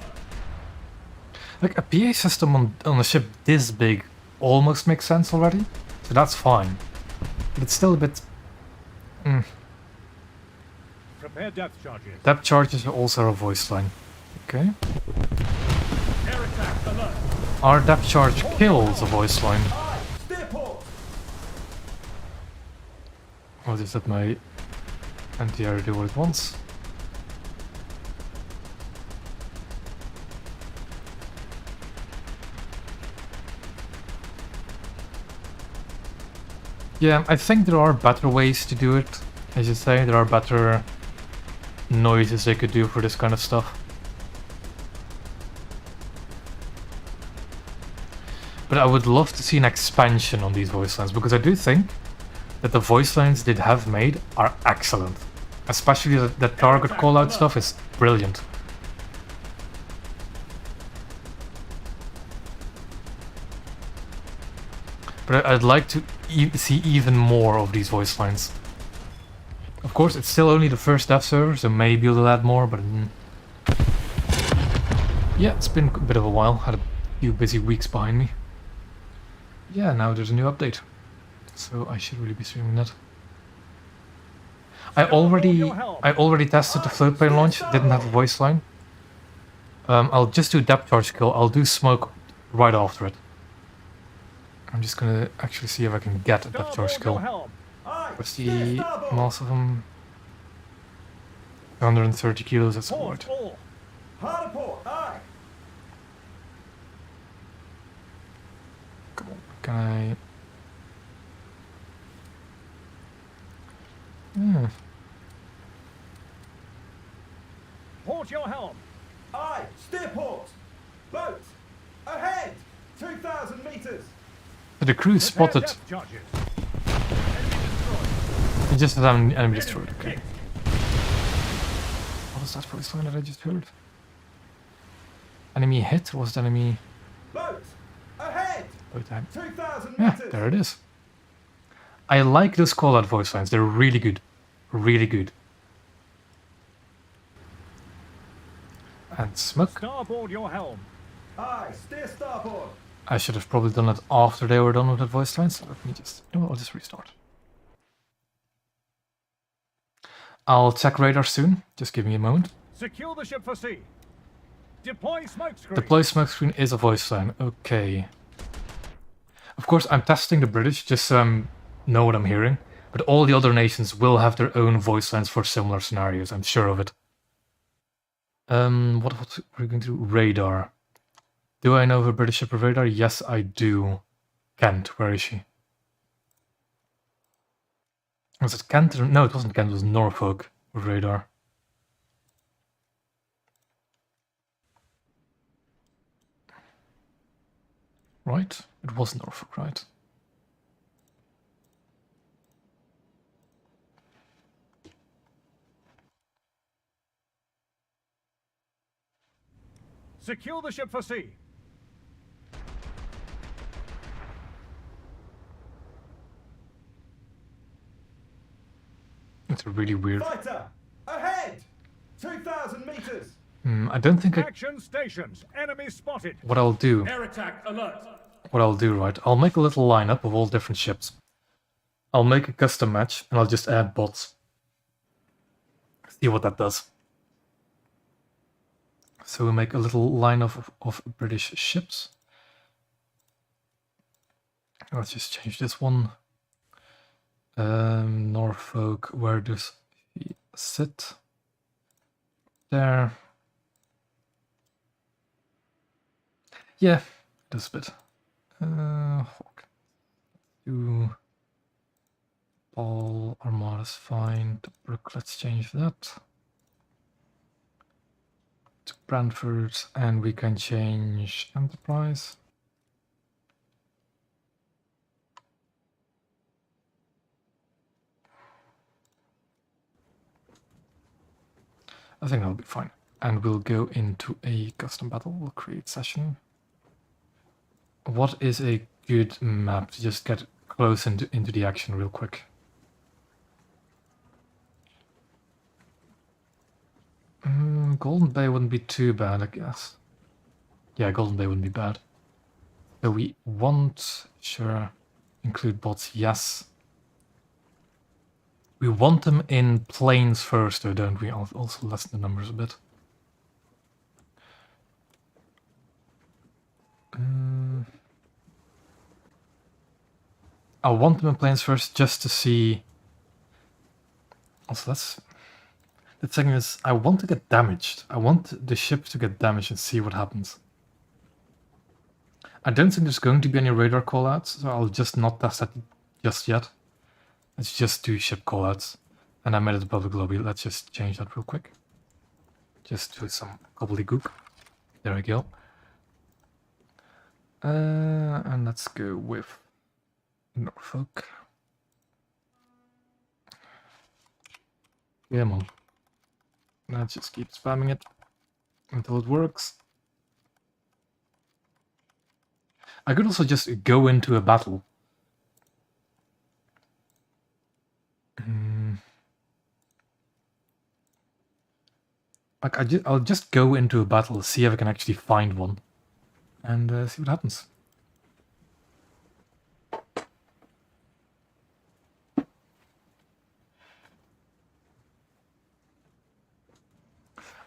Speaker 1: Like a PA system on a ship this big almost makes sense already, so that's fine. But it's still a bit.
Speaker 6: Prepare depth charges.
Speaker 1: Depth charges are also a voice line. Okay.
Speaker 2: Air attack alert.
Speaker 1: Our depth charge kills a voice line.
Speaker 5: Aye, steer port.
Speaker 1: Or just let my anti-air do what it wants. Yeah, I think there are better ways to do it. As you say, there are better noises they could do for this kind of stuff. But I would love to see an expansion on these voice lines, because I do think that the voice lines they have made are excellent. Especially the target call-out stuff is brilliant. But I'd like to see even more of these voice lines. Of course, it's still only the first dev server, so maybe we'll add more, but... yeah, it's been a bit of a while. Had a few busy weeks behind me. Yeah, now there's a new update. So I should really be streaming that. I already tested the float plane launch, didn't have a voice line. I'll just do depth charge kill, I'll do smoke right after it. I'm just gonna actually see if I can get a depth charge kill.
Speaker 5: Aye,
Speaker 1: What's
Speaker 5: steer
Speaker 1: the
Speaker 5: starboard.
Speaker 1: mass of them? 130 kilos, that's alright.
Speaker 6: Port all.
Speaker 5: Harder port. Aye.
Speaker 1: Come on, can I...
Speaker 6: Port your helm.
Speaker 5: Aye, steer port. Boat. Ahead! 2,000 meters.
Speaker 1: The crew spotted.
Speaker 6: Depth charges. Enemy destroyed.
Speaker 1: It just has an enemy destroyed, okay. What was that voice line that I just heard? Enemy hit? Or was it enemy...
Speaker 5: Boat. Ahead!
Speaker 1: Oh, damn.
Speaker 5: 2,000
Speaker 1: Yeah,
Speaker 5: meters.
Speaker 1: there it is. I like those call-out voice lines, they're really good. Really good. And smoke.
Speaker 6: Starboard your helm.
Speaker 5: Aye, steer starboard.
Speaker 1: I should have probably done it after they were done with that voice line, so let me just... No, I'll just restart. I'll check radar soon. Just give me a moment.
Speaker 6: Secure the ship for sea. Deploy smokescreen.
Speaker 1: Deploy smokescreen is a voice line. Okay. Of course, I'm testing the British just so I know what I'm hearing. But all the other nations will have their own voice lines for similar scenarios. I'm sure of it. What are we going to do? Radar. Do I know of a British ship with radar? Yes, I do. Kent, where is she? Was it Kent? No, it wasn't Kent, it was Norfolk with radar. Right? It was Norfolk, right?
Speaker 6: Secure the ship for sea.
Speaker 1: It's really weird.
Speaker 5: Fighter, ahead! 2,000 meters.
Speaker 1: I don't think I...
Speaker 6: Action stations. Enemy spotted.
Speaker 1: What I'll do...
Speaker 2: Air attack alert.
Speaker 1: What I'll do, right? I'll make a little lineup of all different ships. I'll make a custom match, and I'll just add bots. See what that does. So we make a little lineup of British ships. Let's just change this one. Norfolk, where does he sit? There. Yeah, this bit. Hawk. Do Ball Armada's fine. Tobruk, let's change that to Brantford, and we can change Enterprise. I think that'll be fine. And we'll go into a custom battle. We'll create session. What is a good map to just get close into the action real quick? Golden Bay wouldn't be too bad, I guess. Yeah, Golden Bay wouldn't be bad. So we want, sure, include bots, yes. We want them in planes first, though, don't we? I'll also lessen the numbers a bit. I want them in planes first just to see... Also, that's... The thing is, I want to get damaged. I want the ship to get damaged and see what happens. I don't think there's going to be any radar callouts, so I'll just not test that just yet. Let's just do ship callouts. And I made it a public lobby. Let's just change that real quick. Just do some gobbledygook. There we go. And let's go with Norfolk. Come on. Let's just keep spamming it until it works. I could also just go into a battle. Like I'll just go into a battle, see if I can actually find one, and see what happens.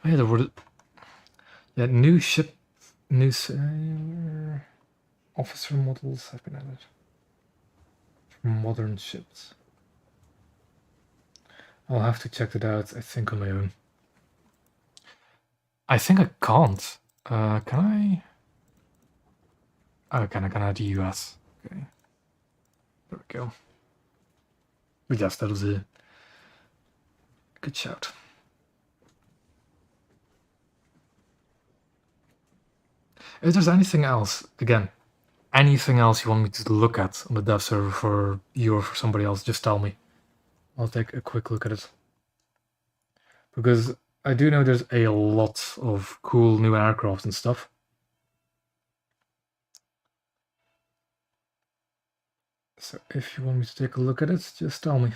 Speaker 1: Oh yeah, there were... Yeah, new ship... New... officer models have been added. For modern ships. I'll have to check that out, I think, on my own. I think I can't. Can I? Oh, can I add the US? Okay. There we go. But yes, that was a good shout. If there's anything else, again, anything else you want me to look at on the dev server for you or for somebody else, just tell me. I'll take a quick look at it. Because I do know there's a lot of cool new aircraft and stuff. So if you want me to take a look at it, just tell me.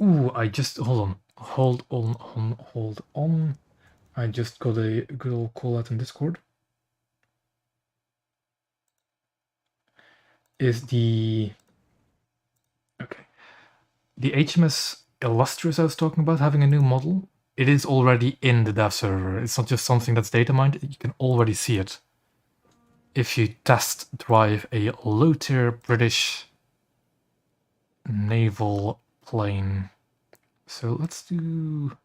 Speaker 1: Ooh, I just hold on. I just got a good old call out in Discord. Is the HMS Illustrious I was talking about having a new model? It is already in the dev server. It's not just something that's data mined. You can already see it if you test drive a low-tier British naval plane. So let's do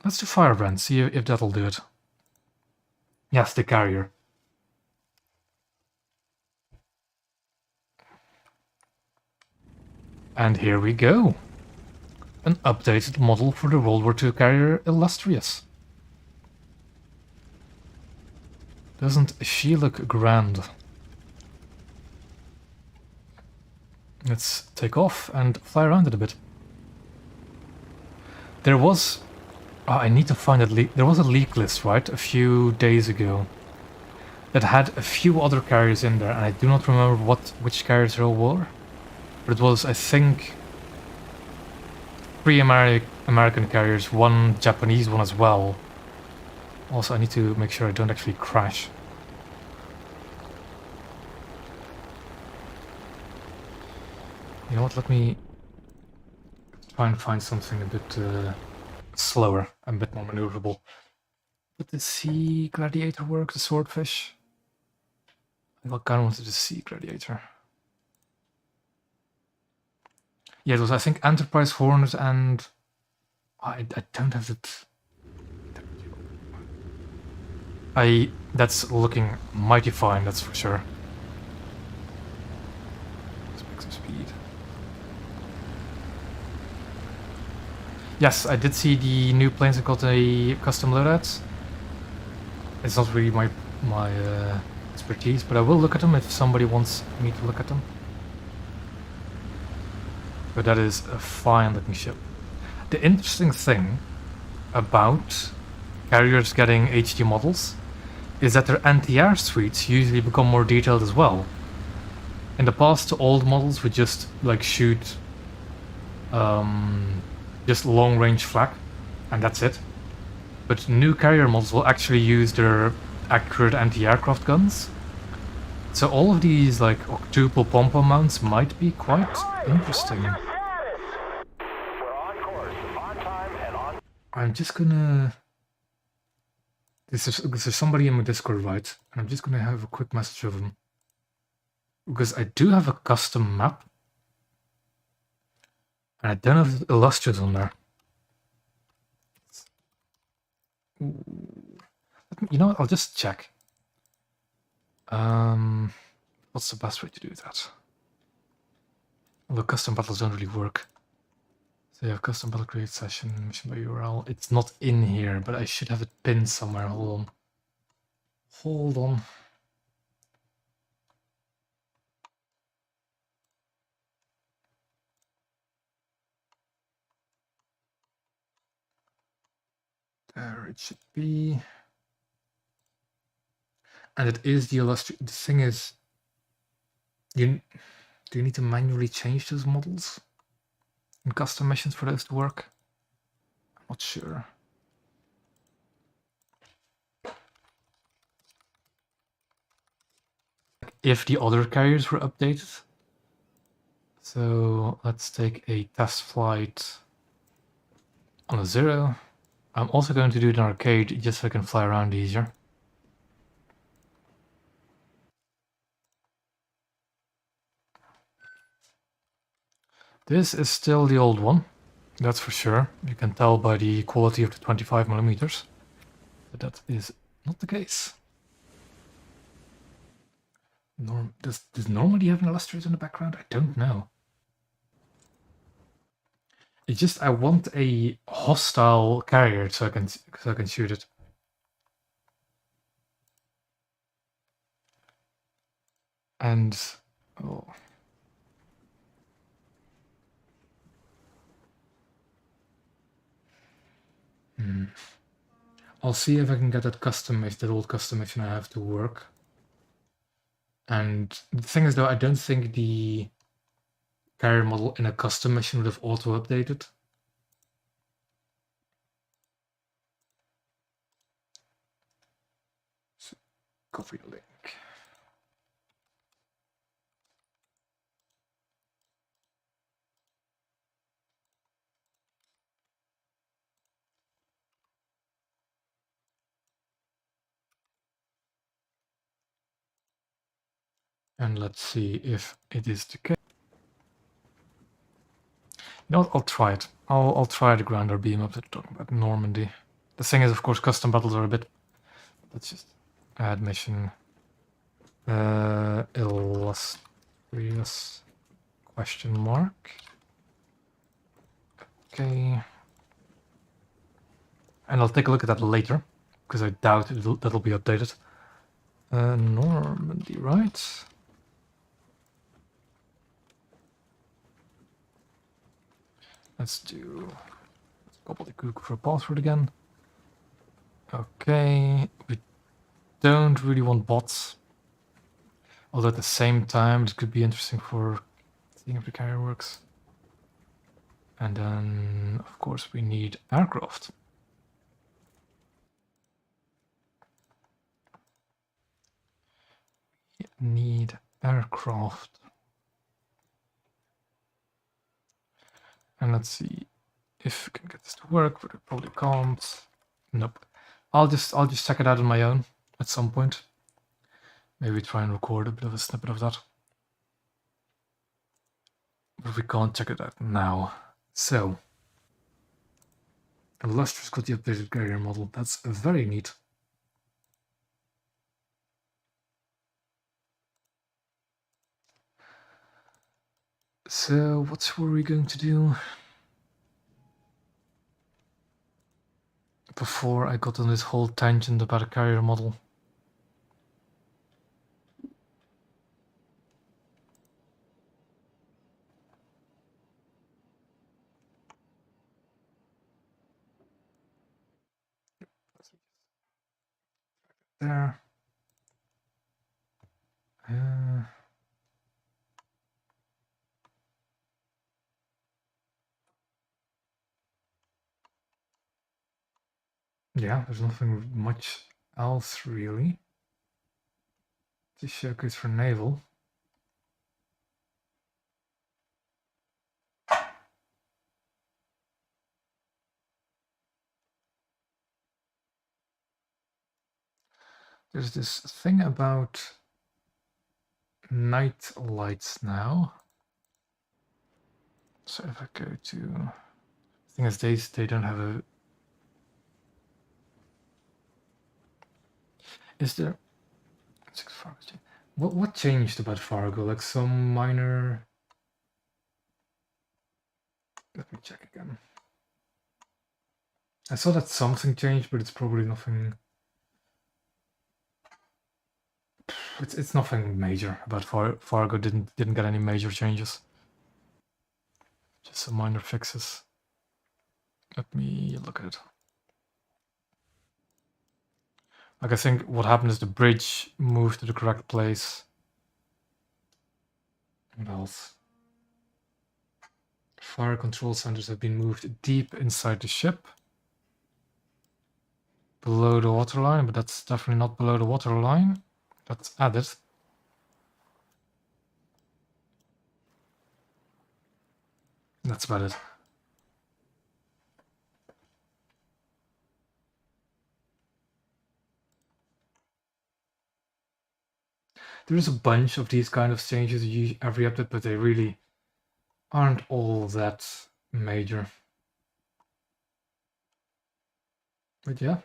Speaker 1: Firebrand, see if that'll do it. Yes, the carrier. And here we go. An updated model for the World War II carrier Illustrious. Doesn't she look grand? Let's take off and fly around it a bit. There was... Oh, I need to find that leak. There was a leak list, right, a few days ago that had a few other carriers in there, and I do not remember which carriers there were. But it was, I think, 3 American carriers, 1 Japanese one as well. Also, I need to make sure I don't actually crash. You know what, let me try and find something a bit slower and a bit more maneuverable. But the Sea Gladiator work, the Swordfish? I kind of wanted the Sea Gladiator. Yeah, it was, I think, Enterprise Hornet and... I don't have it. That's looking mighty fine, that's for sure. Let's make some speed. Yes, I did see the new planes that got a custom loadout. It's not really my expertise, but I will look at them if somebody wants me to look at them. But that is a fine looking ship. The interesting thing about carriers getting HD models is that their anti-air suites usually become more detailed as well. In the past, the old models would just like shoot just long range flak, and that's it. But new carrier models will actually use their accurate anti-aircraft guns. So all of these like octuple pom-pom mounts might be quite interesting. I'm just gonna... There's somebody in my Discord, right? And I'm just gonna have a quick message of him. Because I do have a custom map. And I don't have Illustrious on there. You know what? I'll just check. What's the best way to do that? Although custom battles don't really work. So you have custom battle create session, mission by URL. It's not in here, but I should have it pinned somewhere. Hold on. Hold on. There it should be. And it is the Illustrious. The thing is, do you need to manually change those models in custom missions for those to work? I'm not sure. If the other carriers were updated. So let's take a test flight on a 0. I'm also going to do it in arcade just so I can fly around easier. This is still the old one, that's for sure. You can tell by the quality of the 25mm. But that is not the case. Does normally have an illustrator in the background? I don't know. It's just I want a hostile carrier so I can shoot it. And oh. I'll see if I can get that old custom mission I have to work. And the thing is though, I don't think the carrier model in a custom mission would have auto-updated. So copy the link. And let's see if it is the case. You know what, I'll try it. I'll try the grounder beam up that you're talking about, Normandy. The thing is, of course, custom battles are a bit... Let's just add mission. Illustrious question mark. Okay. And I'll take a look at that later, because I doubt that'll be updated. Normandy, right? Let's do gobbledygook for a password again. Okay, we don't really want bots. Although at the same time, it could be interesting for seeing if the carrier works. And then, of course, we need aircraft. We need aircraft. And let's see if we can get this to work, but it probably can't. Nope. I'll just check it out on my own at some point. Maybe try and record a bit of a snippet of that. But we can't check it out now. So, Illustrious got the updated carrier model. That's very neat. So, what were we going to do before I got on this whole tangent about a carrier model? There. Yeah, there's nothing much else really. Just showcase for naval. There's this thing about night lights now. So if I go to, the thing is they don't have a, is there, what changed about Fargo? Like some minor, let me check again. I saw that something changed, but it's probably nothing. It's nothing major about Fargo. Didn't get any major changes. Just some minor fixes. Let me look at it. Like I think what happened is the bridge moved to the correct place. What else? Fire control centers have been moved deep inside the ship. Below the waterline, but that's definitely not below the waterline. That's added. That's about it. There is a bunch of these kind of changes every update, but they really aren't all that major. But yeah.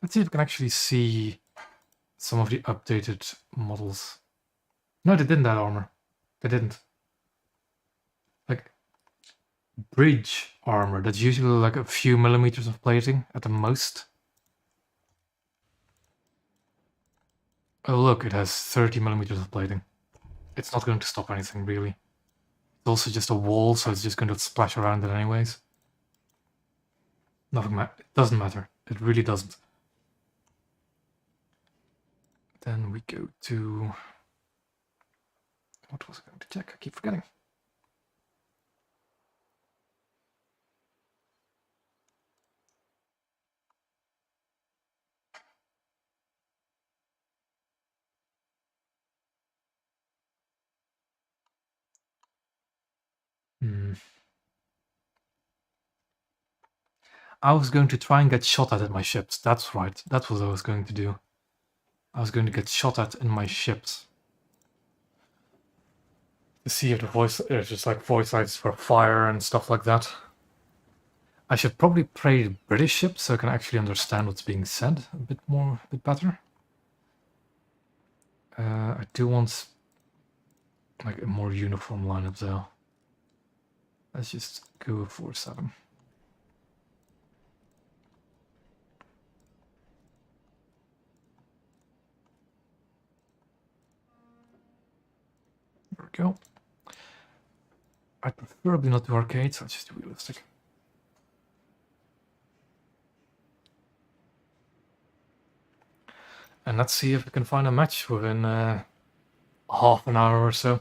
Speaker 1: Let's see if we can actually see some of the updated models. No, they didn't add armor. They didn't. Like, bridge armor, that's usually like a few millimeters of plating at the most. Oh look, it has 30 millimeters of plating. It's not going to stop anything, really. It's also just a wall, so it's just going to splash around it anyways. Nothing it doesn't matter. It really doesn't. Then we go to... What was I going to check? I keep forgetting. I was going to try and get shot at my ships. That's right. That's what I was going to do. I was going to get shot at in my ships. To see if the voice, just like voice lines for fire and stuff like that. I should probably play the British ships so I can actually understand what's being said a bit better. I do want like a more uniform lineup though. Let's just go 4-7. There we go. I'd preferably not do arcade, so I'll just do realistic. And let's see if we can find a match within half an hour or so.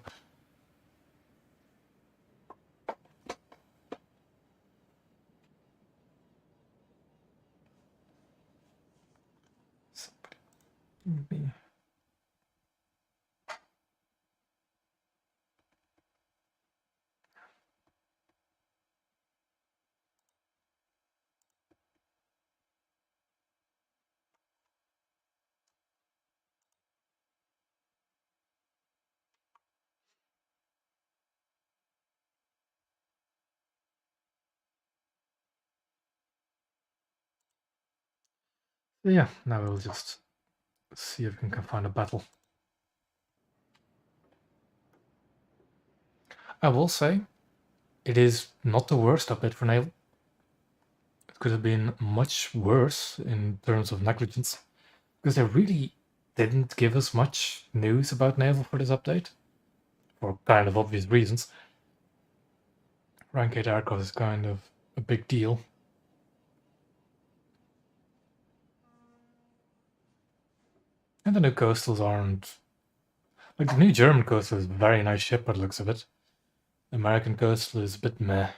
Speaker 1: Maybe. So yeah, now we'll just see if we can find a battle. I will say, it is not the worst update for naval. It could have been much worse in terms of negligence, because they really didn't give us much news about naval for this update, for kind of obvious reasons. Rank 8 aircraft is kind of a big deal. And the new coastals aren't... Like, the new German coastal is a very nice ship by the looks of it. The American coastal is a bit meh.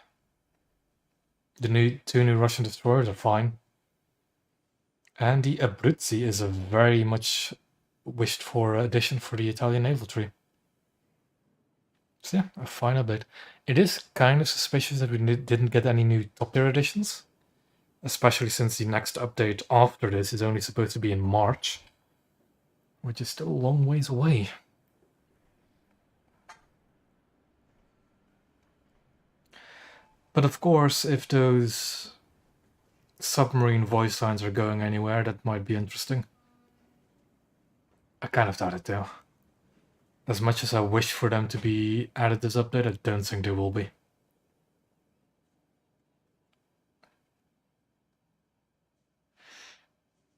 Speaker 1: The two new Russian destroyers are fine. And the Abruzzi is a very much wished for addition for the Italian naval tree. So yeah, a fine update. It is kind of suspicious that we didn't get any new top tier additions. Especially since the next update after this is only supposed to be in March. Which is still a long ways away. But of course, if those submarine voice lines are going anywhere, that might be interesting. I kind of doubt it though. As much as I wish for them to be added this update, I don't think they will be.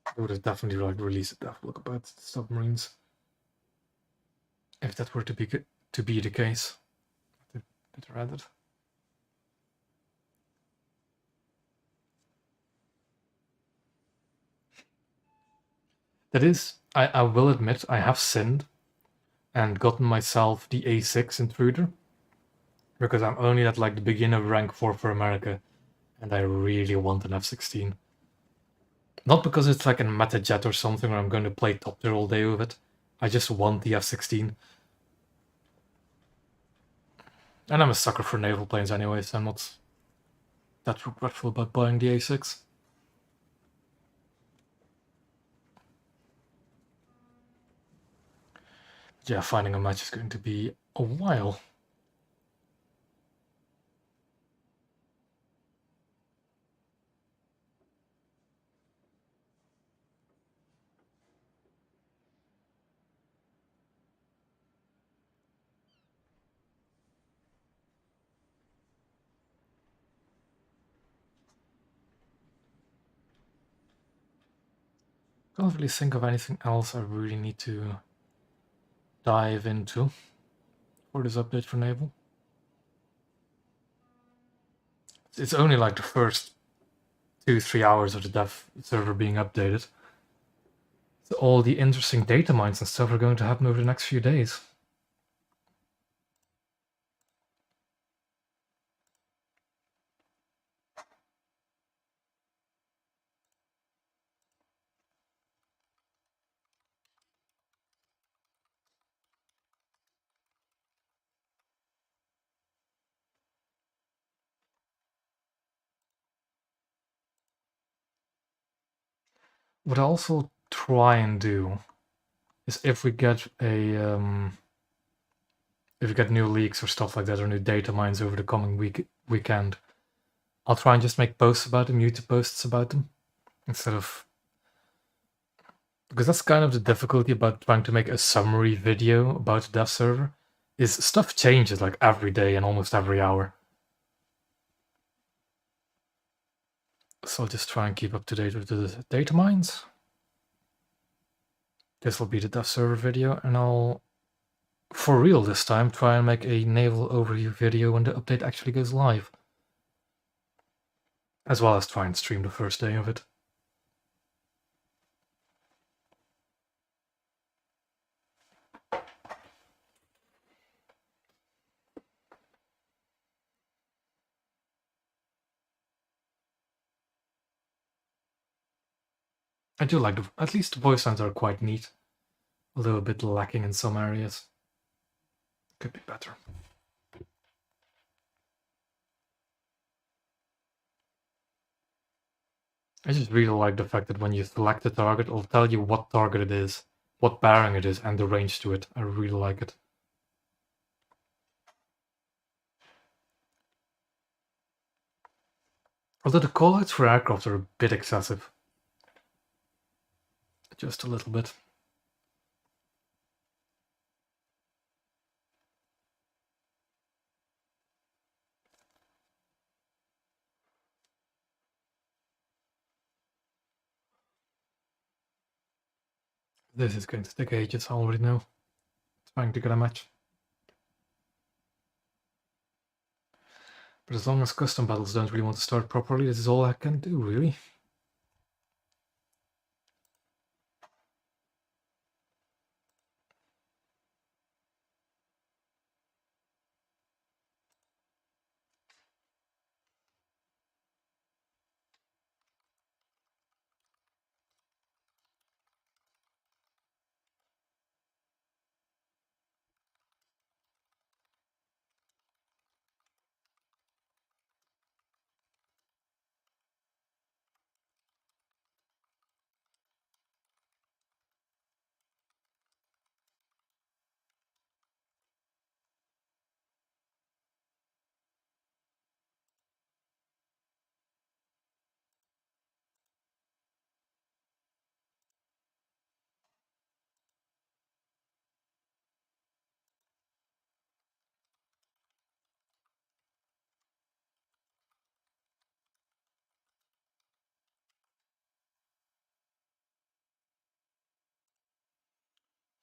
Speaker 1: I would have definitely like released a dev blog about submarines. If that were to be the case. Did I read it? That is, I will admit, I have sinned and gotten myself the A6 intruder. Because I'm only at like the beginner rank 4 for America. And I really want an F-16. Not because it's like a meta jet or something where I'm going to play top tier all day with it. I just want the F-16. And I'm a sucker for naval planes anyway, so I'm not that regretful about buying the A6. Yeah, finding a match is going to be a while. Can't really think of anything else I really need to dive into for this update for naval. It's only like the first 2-3 hours of the dev server being updated. So all the interesting data mines and stuff are going to happen over the next few days. What I'll also try and do is if we get new leaks or stuff like that, or new data mines over the coming weekend, I'll try and just make posts about them, YouTube posts about them, instead of, because that's kind of the difficulty about trying to make a summary video about the dev server, is stuff changes like every day and almost every hour. So I'll just try and keep up to date with the data mines. This will be the dev server video, and I'll, for real this time, try and make a naval overview video when the update actually goes live. As well as try and stream the first day of it. I do like at least the voice lines are quite neat. Although a bit lacking in some areas. Could be better. I just really like the fact that when you select the target, it'll tell you what target it is, what bearing it is, and the range to it. I really like it. Although the callouts for aircraft are a bit excessive. Just a little bit. This is going to take ages, I already know. Trying to get a match. But as long as custom battles don't really want to start properly, this is all I can do, really.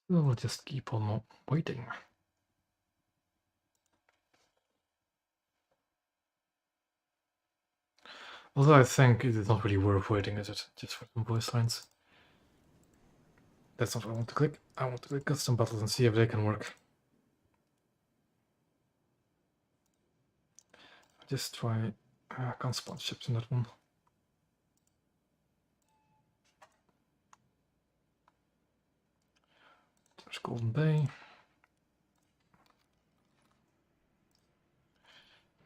Speaker 1: We'll just keep on waiting. Although I think it is not really worth waiting, is it? Just for some voice lines. That's not what I want to click. I want to click custom battles and see if they can work. Just try. I can't spawn ships in that one. There's Golden Bay.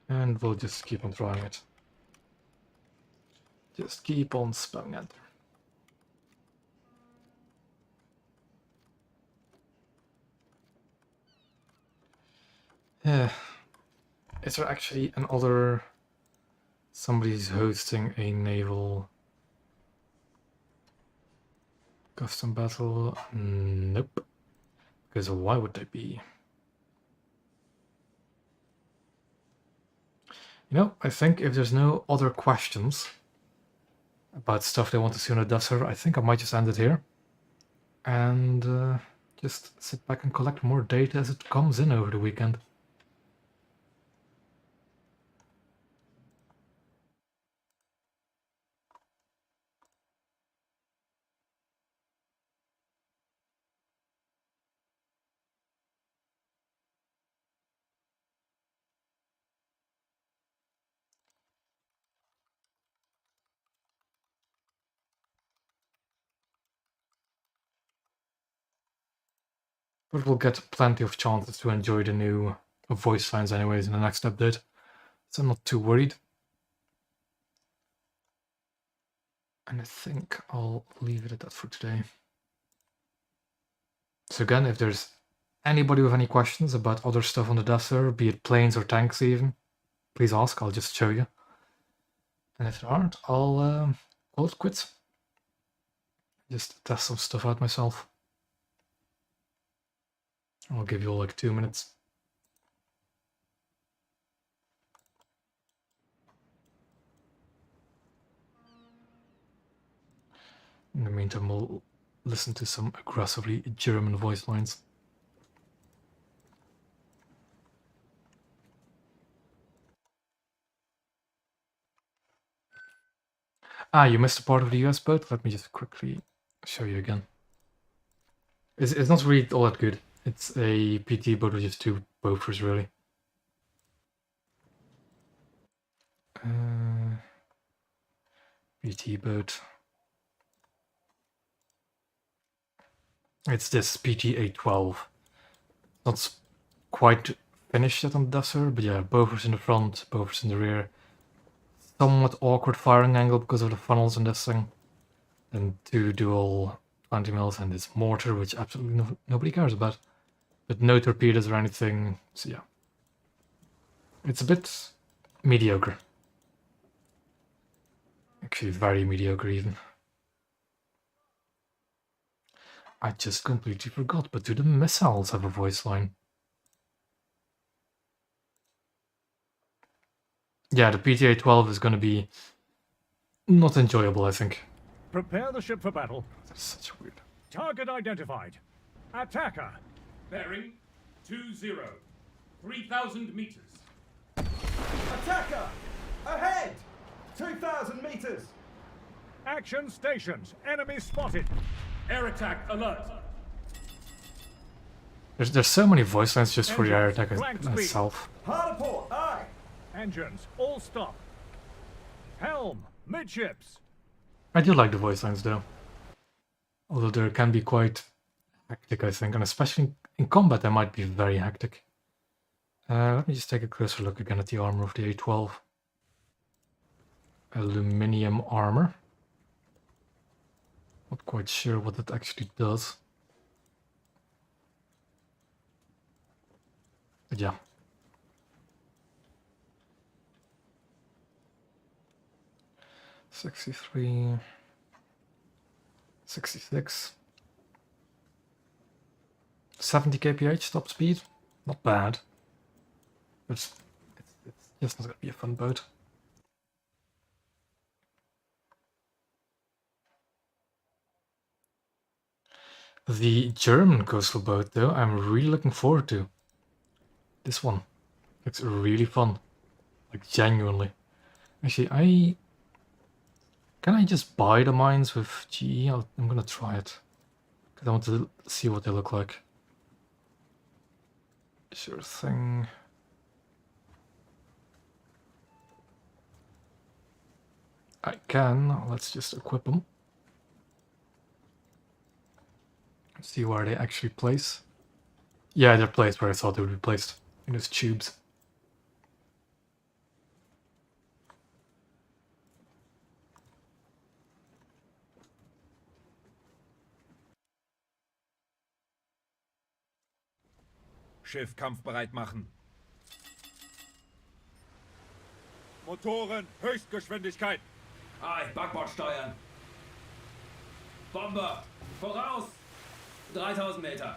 Speaker 1: And we'll just keep on trying it. Just keep on spamming enter. Yeah. Is there actually another... Somebody's hosting a naval custom battle? Nope. Because why would they be? You know, I think if there's no other questions about stuff they want to see on the dev server, I think I might just end it here. And just sit back and collect more data as it comes in over the weekend. But we'll get plenty of chances to enjoy the new voice lines anyways in the next update. So I'm not too worried. And I think I'll leave it at that for today. So again, if there's anybody with any questions about other stuff on the Death Star, be it planes or tanks even, please ask, I'll just show you. And if there aren't, I'll call it quits. Just test some stuff out myself. I'll give you all like 2 minutes. In the meantime, we'll listen to some aggressively German voice lines. Ah, you missed a part of the US boat? Let me just quickly show you again. It's not really all that good. It's a PT boat with just 2 bofers, really. PT boat. It's this PT-812. Not quite finished yet on the Death Star, but yeah, bofers in the front, bofers in the rear. Somewhat awkward firing angle because of the funnels in this thing. And 2 dual 20 mils and this mortar, which absolutely nobody cares about. But no torpedoes or anything, so yeah. It's a bit mediocre. Actually, very mediocre even. I just completely forgot, but do the missiles have a voice line? Yeah, the PT-812 is going to be not enjoyable, I think.
Speaker 6: Prepare the ship for battle.
Speaker 1: That's such weird.
Speaker 6: Target identified. Attacker.
Speaker 2: Bearing 20. 3,000 meters.
Speaker 5: Attacker! Ahead! 2,000 meters!
Speaker 6: Action stations. Enemy spotted.
Speaker 2: Air attack alert.
Speaker 1: There's so many voice lines just for the air attack
Speaker 6: Flank speed.
Speaker 1: itself.
Speaker 5: Hard a port, aye!
Speaker 6: Engines. All stop. Helm. Midships.
Speaker 1: I do like the voice lines though. Although they can be quite hectic, I think, and especially in combat they might be very hectic. Let me just take a closer look again at the armor of the A12. Aluminium armor. Not quite sure what it actually does. But yeah. $63, $66, 70 kph top speed, not bad. It's just not gonna be a fun boat. The German coastal boat, though, I'm really looking forward to. This one looks really fun, like genuinely. Actually, can I just buy the mines with GE? I'm gonna try it because I want to see what they look like. Sure thing. I can. Let's just equip them. See where they actually place. Yeah, they're placed where I thought they would be placed, in those tubes.
Speaker 4: Schiff kampfbereit machen. Motoren, Höchstgeschwindigkeit.
Speaker 2: Aye, Backbord steuern. Bomber, voraus! 3.000 Meter.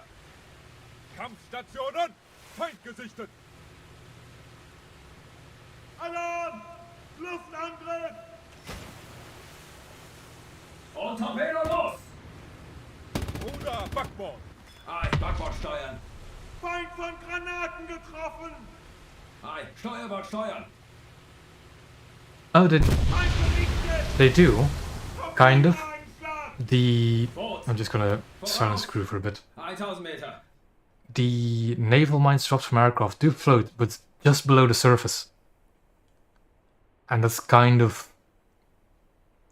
Speaker 4: Kampfstationen, Feind gesichtet.
Speaker 5: Alarm! Luftangriff!
Speaker 2: Und Torpedo los!
Speaker 4: Ruder, Backbord.
Speaker 2: Aye, Backbord steuern.
Speaker 5: Feind von Granaten getroffen!
Speaker 2: Aye, Steuerbord steuern.
Speaker 1: Oh, they do, kind of.
Speaker 5: Einschlag!
Speaker 1: I'm just gonna silence crew for a bit.
Speaker 2: 1.000 Meter.
Speaker 1: The naval mines dropped from aircraft do float, but just below the surface. And that's kind of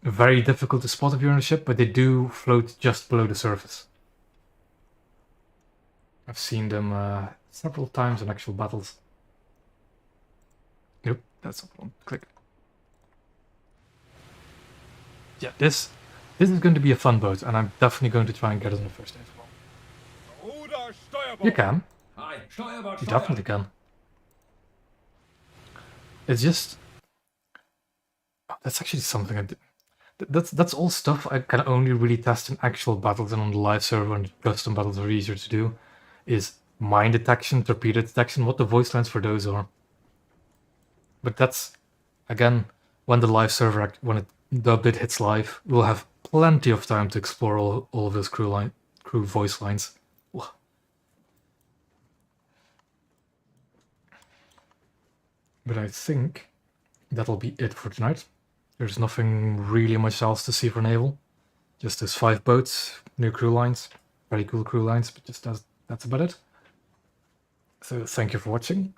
Speaker 1: very difficult to spot if you're on a ship, but they do float just below the surface. I've seen them several times in actual battles. Nope, that's not one. Click. yeah, this is going to be a fun boat, and I'm definitely going to try and get it on the first day as well.
Speaker 4: Ruder, Steuerbord.
Speaker 1: You can.
Speaker 5: Hi, Steuerbord,
Speaker 1: You
Speaker 5: Steuer.
Speaker 1: definitely can. It's just... That's actually something I did. That's all stuff I can only really test in actual battles, and on the live server and custom battles are easier to do. Is mine detection, torpedo detection, what the voice lines for those are. But that's, again, when the live server, when the bit hits live, we'll have plenty of time to explore all of those crew voice lines. Ugh. But I think that'll be it for tonight. There's nothing really much else to see for naval. Just those 5 boats, new crew lines, very cool crew lines, but just that's about it. So thank you for watching,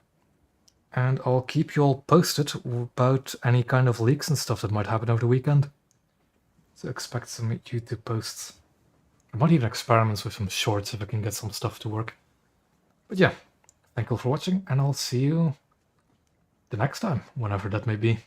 Speaker 1: and I'll keep you all posted about any kind of leaks and stuff that might happen over the weekend. So expect some YouTube posts. I might even experiments with some shorts if I can get some stuff to work. But yeah, thank you all for watching, and I'll see you the next time, whenever that may be.